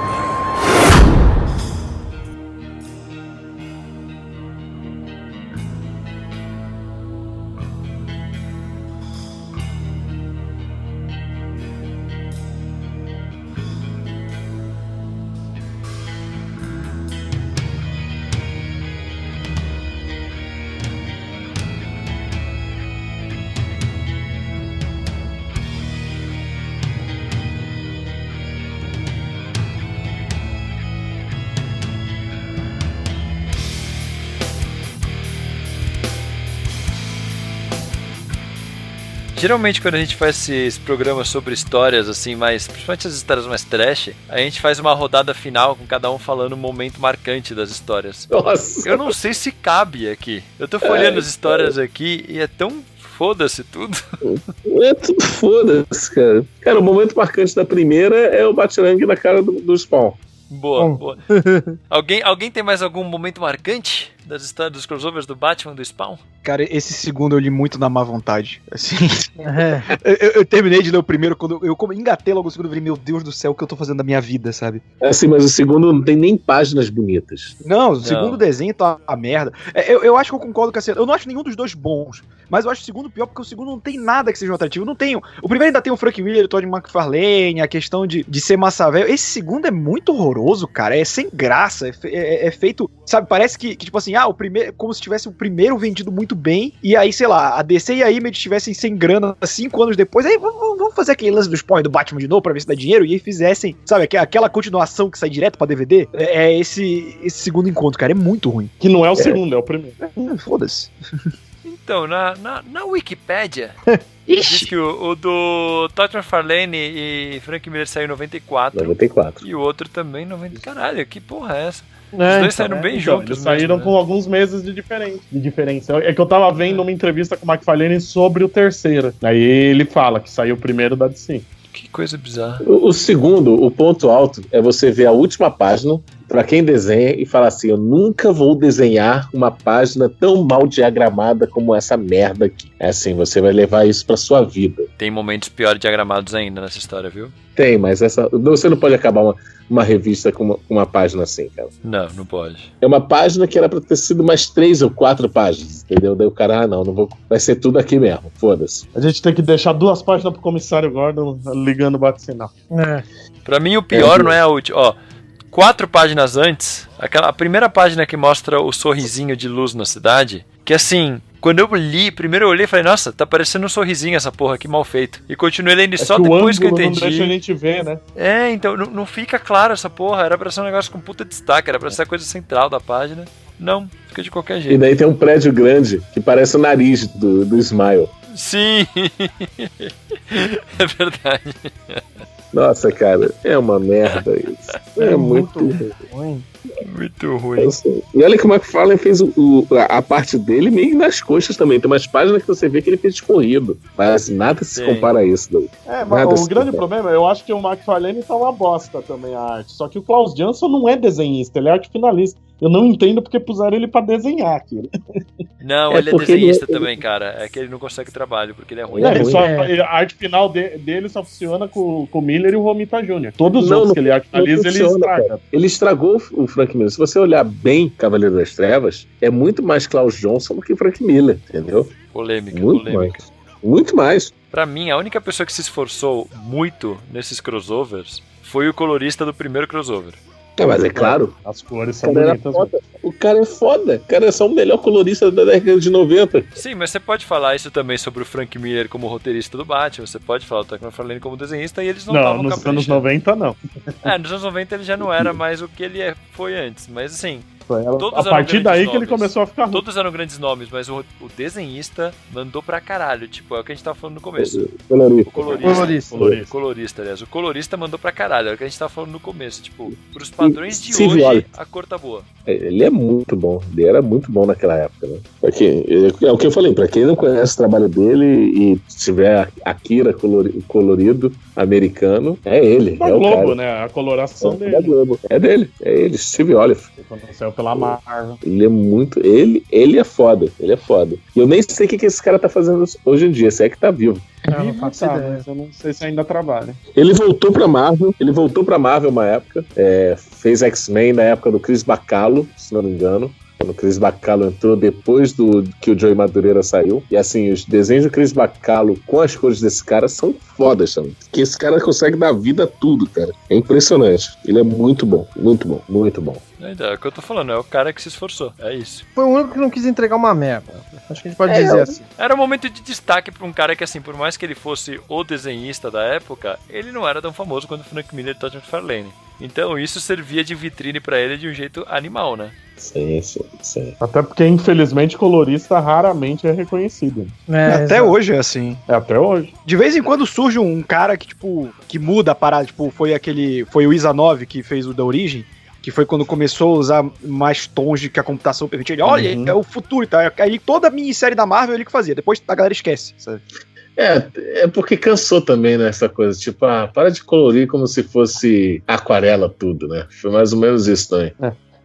Geralmente quando a gente faz esses programas sobre histórias assim, principalmente as histórias mais trash, a gente faz uma rodada final com cada um falando um momento marcante das histórias. Nossa. Eu não sei se cabe aqui. Eu tô folheando as histórias aqui e é tão foda-se tudo. É tudo foda-se, cara. Cara, o momento marcante da primeira é o batirangue na cara do Spawn. Boa. Alguém tem mais algum momento marcante das histórias dos crossovers do Batman, do Spawn? Cara, esse segundo eu li muito na má vontade. Assim, eu terminei de ler o primeiro, quando eu engatei logo o segundo, eu falei, meu Deus do céu, o que eu tô fazendo da minha vida, sabe? É assim, mas o segundo não tem nem páginas bonitas. Não, o segundo desenho tá uma merda. Eu acho que eu concordo com a cena. Eu não acho nenhum dos dois bons, mas eu acho o segundo pior porque o segundo não tem nada que seja um atrativo. Não tem. O primeiro ainda tem o Frank Miller, o Todd McFarlane, a questão de ser massa velho. Esse segundo é muito horroroso, cara. É sem graça. É feito, sabe? Parece que tipo assim, o primeiro, como se tivesse o primeiro vendido muito bem, e aí, sei lá, a DC e a Image estivessem sem grana 5 anos depois, aí vamos fazer aquele lance do Spawn e do Batman de novo pra ver se dá dinheiro, e aí fizessem, sabe, aquela continuação que sai direto pra DVD. É esse segundo encontro, cara, é muito ruim. Que não é o segundo, é o primeiro. Foda-se. Então, na Wikipédia, diz que o do Todd McFarlane e Frank Miller saiu em 94. 94. E o outro também em 90. Caralho, que porra é essa? Os dois saíram bem juntos. Eles saíram mesmo, com alguns meses de diferença. É que eu tava vendo uma entrevista com o McFarlane sobre o terceiro. Aí ele fala que saiu o primeiro da DC. Que coisa bizarra. O segundo, o ponto alto, é você ver a última página, pra quem desenha, e falar assim, eu nunca vou desenhar uma página tão mal diagramada como essa merda aqui. É assim, você vai levar isso pra sua vida. Tem momentos piores diagramados ainda nessa história, viu? Tem, mas você não pode acabar uma revista com uma página assim, cara. Não pode. É uma página que era pra ter sido mais 3 ou 4 páginas, entendeu? Daí o cara, não vou. Vai ser tudo aqui mesmo, foda-se. A gente tem que deixar 2 páginas pro comissário Gordon ligando o bate-sinal. Pra mim, o pior não é a última. Ó, 4 páginas antes, a primeira página que mostra o sorrisinho de luz na cidade, que assim, quando eu li, primeiro eu olhei e falei, nossa, tá parecendo um sorrisinho essa porra, que mal feito. E continuei lendo só depois que eu entendi. Não deixa a gente ver, né? Então, não fica claro essa porra, era pra ser um negócio com puta destaque, era pra ser a coisa central da página. Não, fica de qualquer jeito. E daí tem um prédio grande, que parece o nariz do Smile. Sim, é verdade. Nossa, cara, é uma merda isso. É muito ruim. Muito ruim. Assim, e olha que o McFarlane fez a parte dele meio nas coxas também. Tem umas páginas que você vê que ele fez escorrido. Mas nada se compara a isso, daí. Mas o grande problema, eu acho que o McFarlane tá uma bosta também a arte. Só que o Klaus Jansson não é desenhista, ele é arte finalista. Eu não entendo porque puseram ele pra desenhar aquilo. Não, ele é desenhista também, cara. É que ele não consegue trabalho, porque ele é ruim. A arte final dele só funciona com o Miller e o Romita Jr. Todos os outros que ele arte finaliza, ele estraga. Cara. Ele estragou o Frank Miller. Se você olhar bem Cavaleiro das Trevas, é muito mais Klaus Johnson do que Frank Miller, entendeu? Polêmica. Muito mais. Pra mim, a única pessoa que se esforçou muito nesses crossovers foi o colorista do primeiro crossover. Mas é claro. As cores são bonitas. O cara é foda. O cara é só o melhor colorista da década de 90. Sim, mas você pode falar isso também sobre o Frank Miller como roteirista do Batman. Você pode falar do Todd McFarlane como desenhista e eles não estavam nos anos 90, não. Nos anos 90 ele já não era mais o que ele foi antes. Mas assim, a partir daí que ele começou a ficar ruim. Todos eram grandes nomes, mas o desenhista mandou pra caralho. Tipo, é o que a gente tava falando no começo. O colorista, aliás. O colorista mandou pra caralho. É o que a gente tava falando no começo. Tipo, pros padrões de hoje, a cor tá boa. Ele é muito bom. Ele era muito bom naquela época, né? É o que eu falei. Pra quem não conhece o trabalho dele e tiver Akira colorido americano, é ele. Da Globo, né? A coloração dele. Da Globo. É dele. É ele, Steve Oliver. Quando saiu pela Marvel. Ele é muito... Ele é foda. Ele é foda. E eu nem sei o que esse cara tá fazendo hoje em dia. Se é que tá vivo. Mas eu não sei se ainda trabalha. Ele voltou pra Marvel uma época. Fez X-Men na época do Chris Bacalo, se não me engano. Quando o Chris Bacalo entrou depois que o Joey Madureira saiu. E assim, os desenhos do Chris Bacalo com as cores desse cara são fodas também. Que esse cara consegue dar vida a tudo, cara. É impressionante. Ele é muito bom, muito bom, muito bom. É o que eu tô falando, é o cara que se esforçou. É isso. Foi o único que não quis entregar uma merda. Acho que a gente pode dizer assim. Era um momento de destaque pra um cara que, assim, por mais que ele fosse o desenhista da época, ele não era tão famoso quanto o Frank Miller e Todd McFarlane. Então isso servia de vitrine pra ele de um jeito animal, né? Sim. Até porque, infelizmente, colorista raramente é reconhecido. Até hoje é assim. É, até hoje. De vez em quando surge um cara que, tipo, que muda a parada. Tipo, foi o Isa9 que fez o da Origem, que foi quando começou a usar mais tons de que a computação permitia. Ele, olha, é o futuro e tal. Aí toda a minissérie da Marvel ele que fazia. Depois a galera esquece, sabe? É porque cansou também, né, essa coisa. Tipo, para de colorir como se fosse aquarela tudo, né? Foi mais ou menos isso também.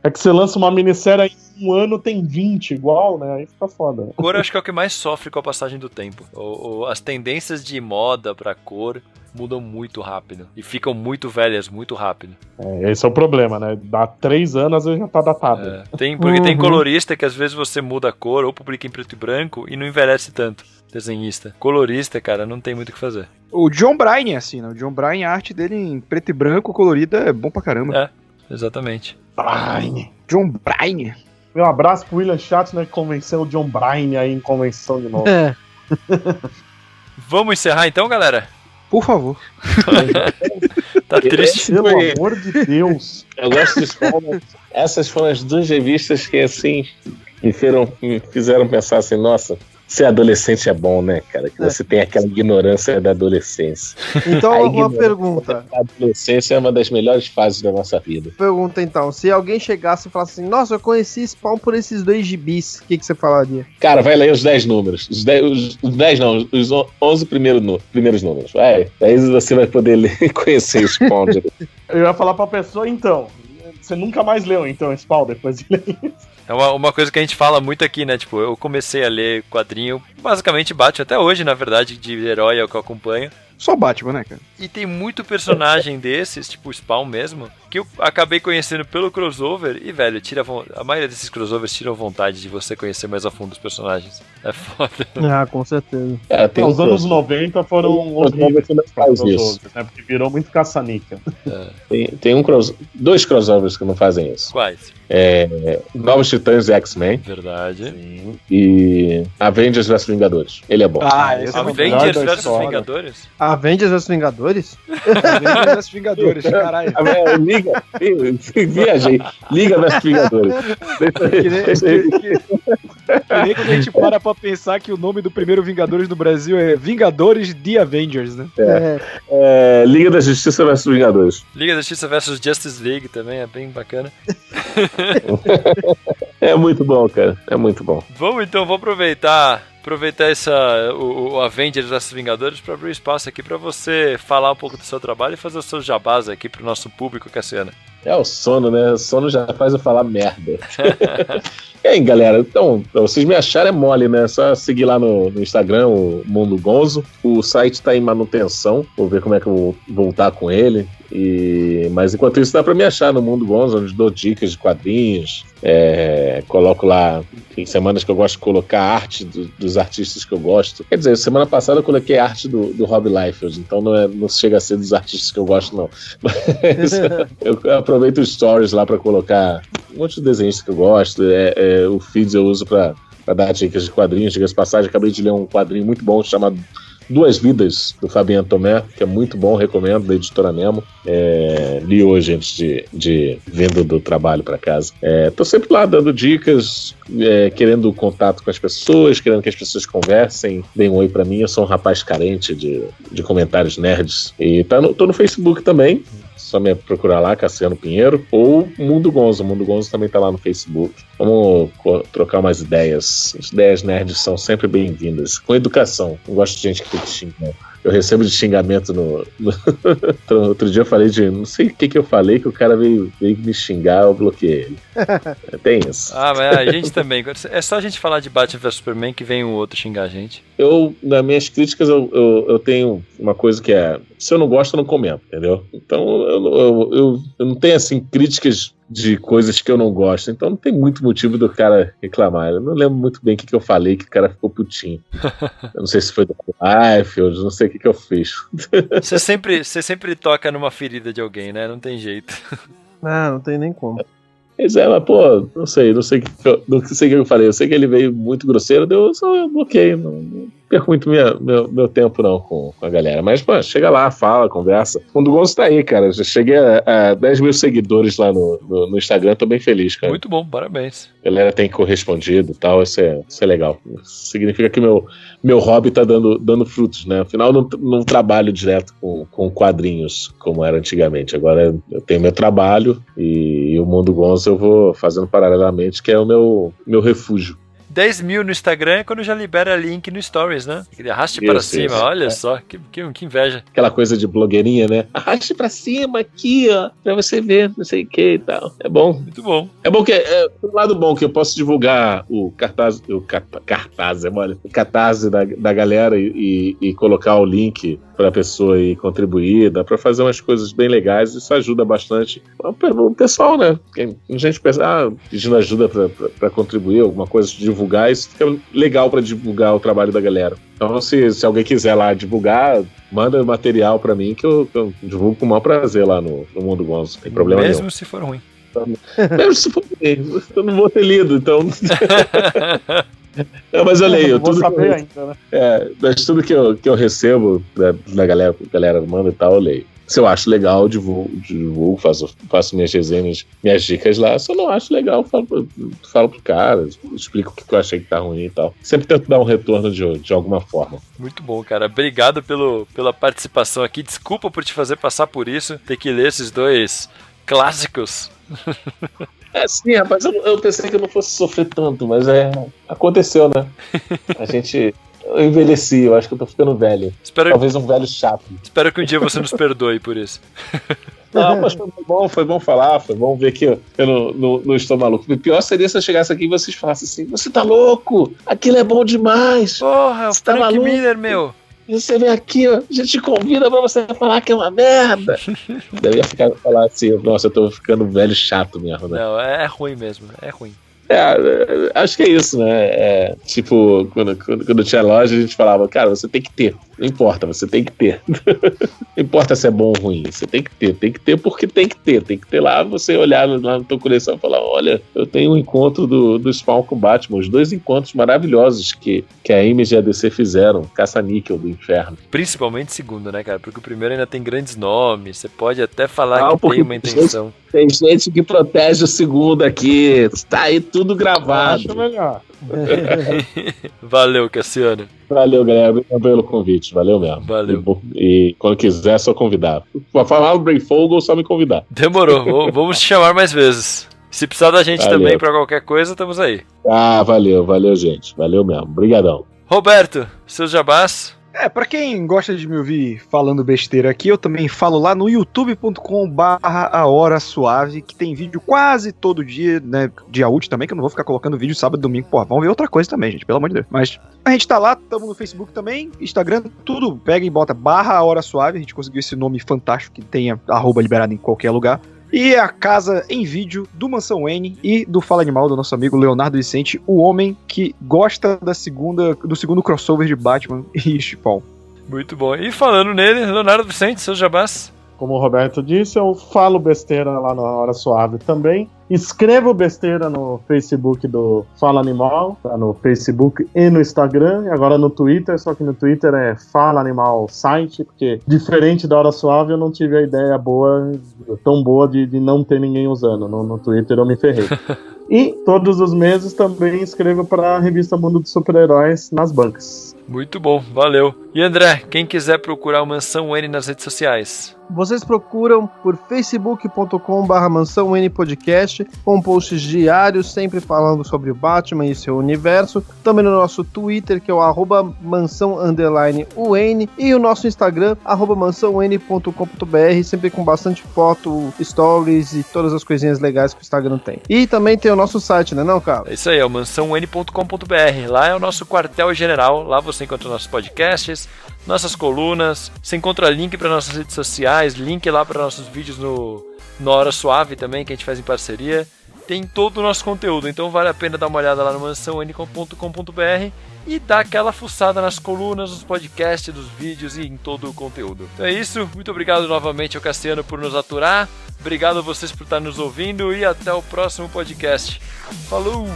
É que você lança uma minissérie em um ano, tem 20 igual, né? Aí fica foda. Cor acho que é o que mais sofre com a passagem do tempo. As tendências de moda pra cor mudam muito rápido. E ficam muito velhas muito rápido. Esse é o problema, né? Dá 3 anos, às vezes já tá datado. Porque tem colorista que às vezes você muda a cor ou publica em preto e branco e não envelhece tanto. Desenhista. Colorista, cara, não tem muito o que fazer. O John Bryan é assim, né? O John Bryan, a arte dele em preto e branco, colorida, é bom pra caramba. Exatamente. Bryan. John Bryan. Um abraço pro William Shatner que convenceu o John Bryan aí em convenção de novo. Vamos encerrar então, galera? Por favor. Tá triste. Pelo amor de Deus. Eu gosto de Spawn. Essas foram as 2 revistas que, assim, me fizeram pensar assim, nossa, ser adolescente é bom, né, cara? Que você tem aquela ignorância da adolescência. Então, uma pergunta. A adolescência é uma das melhores fases da nossa vida. Pergunta então, se alguém chegasse e falasse assim, nossa, eu conheci Spawn por esses 2 gibis, o que você falaria? Cara, vai ler os 10 números. Os 11 primeiros números. Vai. Daí você vai poder ler e conhecer o Spawn. Eu ia falar pra pessoa, então, você nunca mais leu, então, Spawn, depois de ler isso. É uma coisa que a gente fala muito aqui, né? Tipo, eu comecei a ler quadrinho, basicamente Batman, até hoje, na verdade, de herói é o que eu acompanho. Só Batman, né, cara? E tem muito personagem desses, tipo o Spawn mesmo, que eu acabei conhecendo pelo crossover e, velho, a maioria desses crossovers tiram vontade de você conhecer mais a fundo os personagens. É foda. Ah, com certeza. Os anos 90 foram horríveis pra crossovers, né? Porque virou muito caça-níquel. Tem 2 crossovers que não fazem isso. Quais? Novos Titãs e X-Men. Verdade. Sim. E Avengers vs Vingadores. Ele é bom. Esse é o Avengers melhor da vs história. Vingadores? Avengers vs Vingadores? Avengers vs Vingadores, caralho. Viajei. Liga vs Vingadores. Que nem quando a gente pra pensar que o nome do primeiro Vingadores do Brasil é Vingadores The Avengers, né? Liga da Justiça vs Vingadores. Liga da Justiça vs Justice League também, é bem bacana. É muito bom, cara. É muito bom. Vamos então, vou aproveitar o Avengers vs Vingadores para abrir espaço aqui para você falar um pouco do seu trabalho e fazer os seus jabás aqui pro nosso público, Cassiano. É o sono, né? O sono já faz eu falar merda. E aí, galera, então, pra vocês me acharem é mole, né? É só seguir lá no Instagram, o Mundo Gonzo. O site tá em manutenção, vou ver como é que eu vou voltar com ele. Mas enquanto isso, dá pra me achar no Mundo Gonzo, onde dou dicas de quadrinhos. Coloco lá, tem semanas que eu gosto de colocar arte dos artistas que eu gosto. Quer dizer, semana passada eu coloquei arte do Rob Liefeld, então não chega a ser dos artistas que eu gosto, não. Mas eu aproveito os stories lá pra colocar um monte de desenhos que eu gosto. O feed eu uso pra dar dicas de quadrinhos. Diga-se de passagem, acabei de ler um quadrinho muito bom chamado 2 Vidas, do Fabiano Tomé, que é muito bom, recomendo, da editora Nemo. Li hoje antes de vindo do trabalho para casa. Tô sempre lá dando dicas, querendo contato com as pessoas, querendo que as pessoas conversem, deem um oi para mim. Eu sou um rapaz carente de comentários nerds. E tô no Facebook também. Só me procurar lá, Cassiano Pinheiro, ou Mundo Gonzo. O Mundo Gonzo também tá lá no Facebook. Vamos trocar umas ideias. As ideias nerds são sempre bem-vindas. Com educação. Não gosto de gente que fica xingando. Eu recebo de xingamento Outro dia eu falei não sei o que eu falei, que o cara veio me xingar, eu bloqueei ele. Tem isso. Mas a gente também. É só a gente falar de Batman vs Superman que vem um outro xingar a gente. Nas minhas críticas, eu tenho uma coisa que se eu não gosto, eu não comento, entendeu? Então, eu não tenho, assim, críticas de coisas que eu não gosto, então não tem muito motivo do cara reclamar. Eu não lembro muito bem o que eu falei, que o cara ficou putinho. Eu não sei se foi do Life, eu não sei o que eu fiz. Você sempre toca numa ferida de alguém, né? Não tem jeito. Não tem nem como. Pois mas pô, não sei o que eu falei. Eu sei que ele veio muito grosseiro, eu só bloqueei. perco muito meu tempo não com a galera. Mas, pô, chega lá, fala, conversa. O Mundo Gonzo tá aí, cara. Já cheguei a 10 mil seguidores lá no Instagram, tô bem feliz, cara. Muito bom, parabéns. A galera tem correspondido e tal, isso é legal. Significa que meu hobby tá dando frutos, né? Afinal, não trabalho direto com quadrinhos, como era antigamente. Agora eu tenho meu trabalho e o Mundo Gonzo eu vou fazendo paralelamente, que é o meu refúgio. 10 mil no Instagram é quando já libera link no Stories, né? Ele arraste para cima, olha só, que inveja. Aquela coisa de blogueirinha, né? Arraste pra cima aqui, ó, pra você ver, não sei o que e tal. É bom. Muito bom. É bom que é um lado bom que eu posso divulgar o cartaz, o catarse da galera e colocar o link pra pessoa ir contribuir, dá pra fazer umas coisas bem legais, isso ajuda bastante o pessoal, né? A gente pensa, pedindo ajuda pra contribuir, alguma coisa, divulgar, isso fica legal pra divulgar o trabalho da galera. Então, se alguém quiser lá divulgar, manda material pra mim que eu divulgo com o maior prazer lá no Mundo Gonzo, não tem problema nenhum. Mesmo se for ruim. Mesmo se for ruim, eu não vou ter lido, então... Não, mas eu leio. Vou saber ainda, né? Mas tudo que eu recebo da galera manda e tal, eu leio. Se eu acho legal, divulgo, faço minhas resenhas, minhas dicas lá. Se eu não acho legal, falo pro cara, explico o que eu achei que tá ruim e tal. Sempre tento dar um retorno de alguma forma. Muito bom, cara. Obrigado pela participação aqui. Desculpa por te fazer passar por isso, ter que ler esses dois clássicos. Sim, rapaz, eu pensei que eu não fosse sofrer tanto, mas aconteceu, né? Eu envelheci, eu acho que eu tô ficando velho. Talvez um velho chato. Espero que um dia você nos perdoe por isso. Não, mas foi bom falar, foi bom ver que eu não estou maluco. O pior seria se eu chegasse aqui e vocês falassem assim, você tá louco? Aquilo é bom demais. Porra, é o Frank Miller, meu. E você vem aqui, ó, a gente te convida pra você falar que é uma merda. Eu ia falar assim, nossa, eu tô ficando velho chato mesmo, né? Não, é ruim mesmo, é ruim. Acho que é isso, né? Tipo, quando tinha loja, a gente falava, cara, você tem que ter. Não importa, você tem que ter. Não importa se é bom ou ruim, você tem que ter porque tem que ter. Tem que ter lá, você olhar lá na tua coleção e falar, olha, eu tenho um encontro do Spawn com o Batman, os 2 encontros maravilhosos que a Image e a DC fizeram, Caça-Níquel do Inferno. Principalmente o segundo, né, cara? Porque o primeiro ainda tem grandes nomes, você pode até falar que tem uma intenção. Tem gente que protege o segundo aqui, tá aí tudo gravado. Acho melhor. Valeu, Cassiano. Valeu, galera. Obrigado pelo convite. Valeu mesmo. Valeu. E quando quiser, é só convidar. Pra falar do Brain Fogo, só me convidar. Demorou. Vamos te chamar mais vezes. Se precisar da gente também pra qualquer coisa, estamos aí. Valeu, gente. Valeu mesmo. Obrigadão. Roberto, seus jabás. Pra quem gosta de me ouvir falando besteira aqui, eu também falo lá no youtube.com/A Hora Suave, que tem vídeo quase todo dia, né, dia útil também, que eu não vou ficar colocando vídeo sábado e domingo, porra, vamos ver outra coisa também, gente, pelo amor de Deus. Mas a gente tá lá, tamo no Facebook também, Instagram, tudo, pega e bota /A Hora Suave, a gente conseguiu esse nome fantástico que tenha @, liberado em qualquer lugar. E a casa em vídeo do Mansão Wayne e do Fala Animal, do nosso amigo Leonardo Vicente, o homem que gosta do segundo crossover de Batman e Spawn. Muito bom. E falando nele, Leonardo Vicente, seus jabás. Como o Roberto disse, eu falo besteira lá na Hora Suave também. Escrevo besteira no Facebook do Fala Animal, tá no Facebook e no Instagram, e agora no Twitter, só que no Twitter é Fala Animal Site, porque diferente da Hora Suave eu não tive a ideia tão boa de não ter ninguém usando. No Twitter eu me ferrei. E todos os meses também escrevo para a revista Mundo dos Super-Heróis nas bancas. Muito bom, valeu. E André, quem quiser procurar o Mansão Wayne nas redes sociais? Vocês procuram por facebook.com/Mansão Wayne Podcast, com posts diários, sempre falando sobre o Batman e seu universo. Também no nosso Twitter, que é o @mansão_Wayne, e o nosso Instagram, @mansãowayne.com.br, sempre com bastante foto, stories e todas as coisinhas legais que o Instagram tem. E também tem o nosso site, né não, cara? É isso aí, é o mansãowayne.com.br. Lá é o nosso quartel-general, lá você encontra nossos podcasts, nossas colunas, você encontra link para nossas redes sociais, link lá para nossos vídeos no Hora Suave também, que a gente faz em parceria. Tem todo o nosso conteúdo, então vale a pena dar uma olhada lá no mansãowayne.com.br e dar aquela fuçada nas colunas, nos podcasts, dos vídeos e em todo o conteúdo. Então é isso, muito obrigado novamente ao Cassiano por nos aturar, obrigado a vocês por estar nos ouvindo e até o próximo podcast. Falou!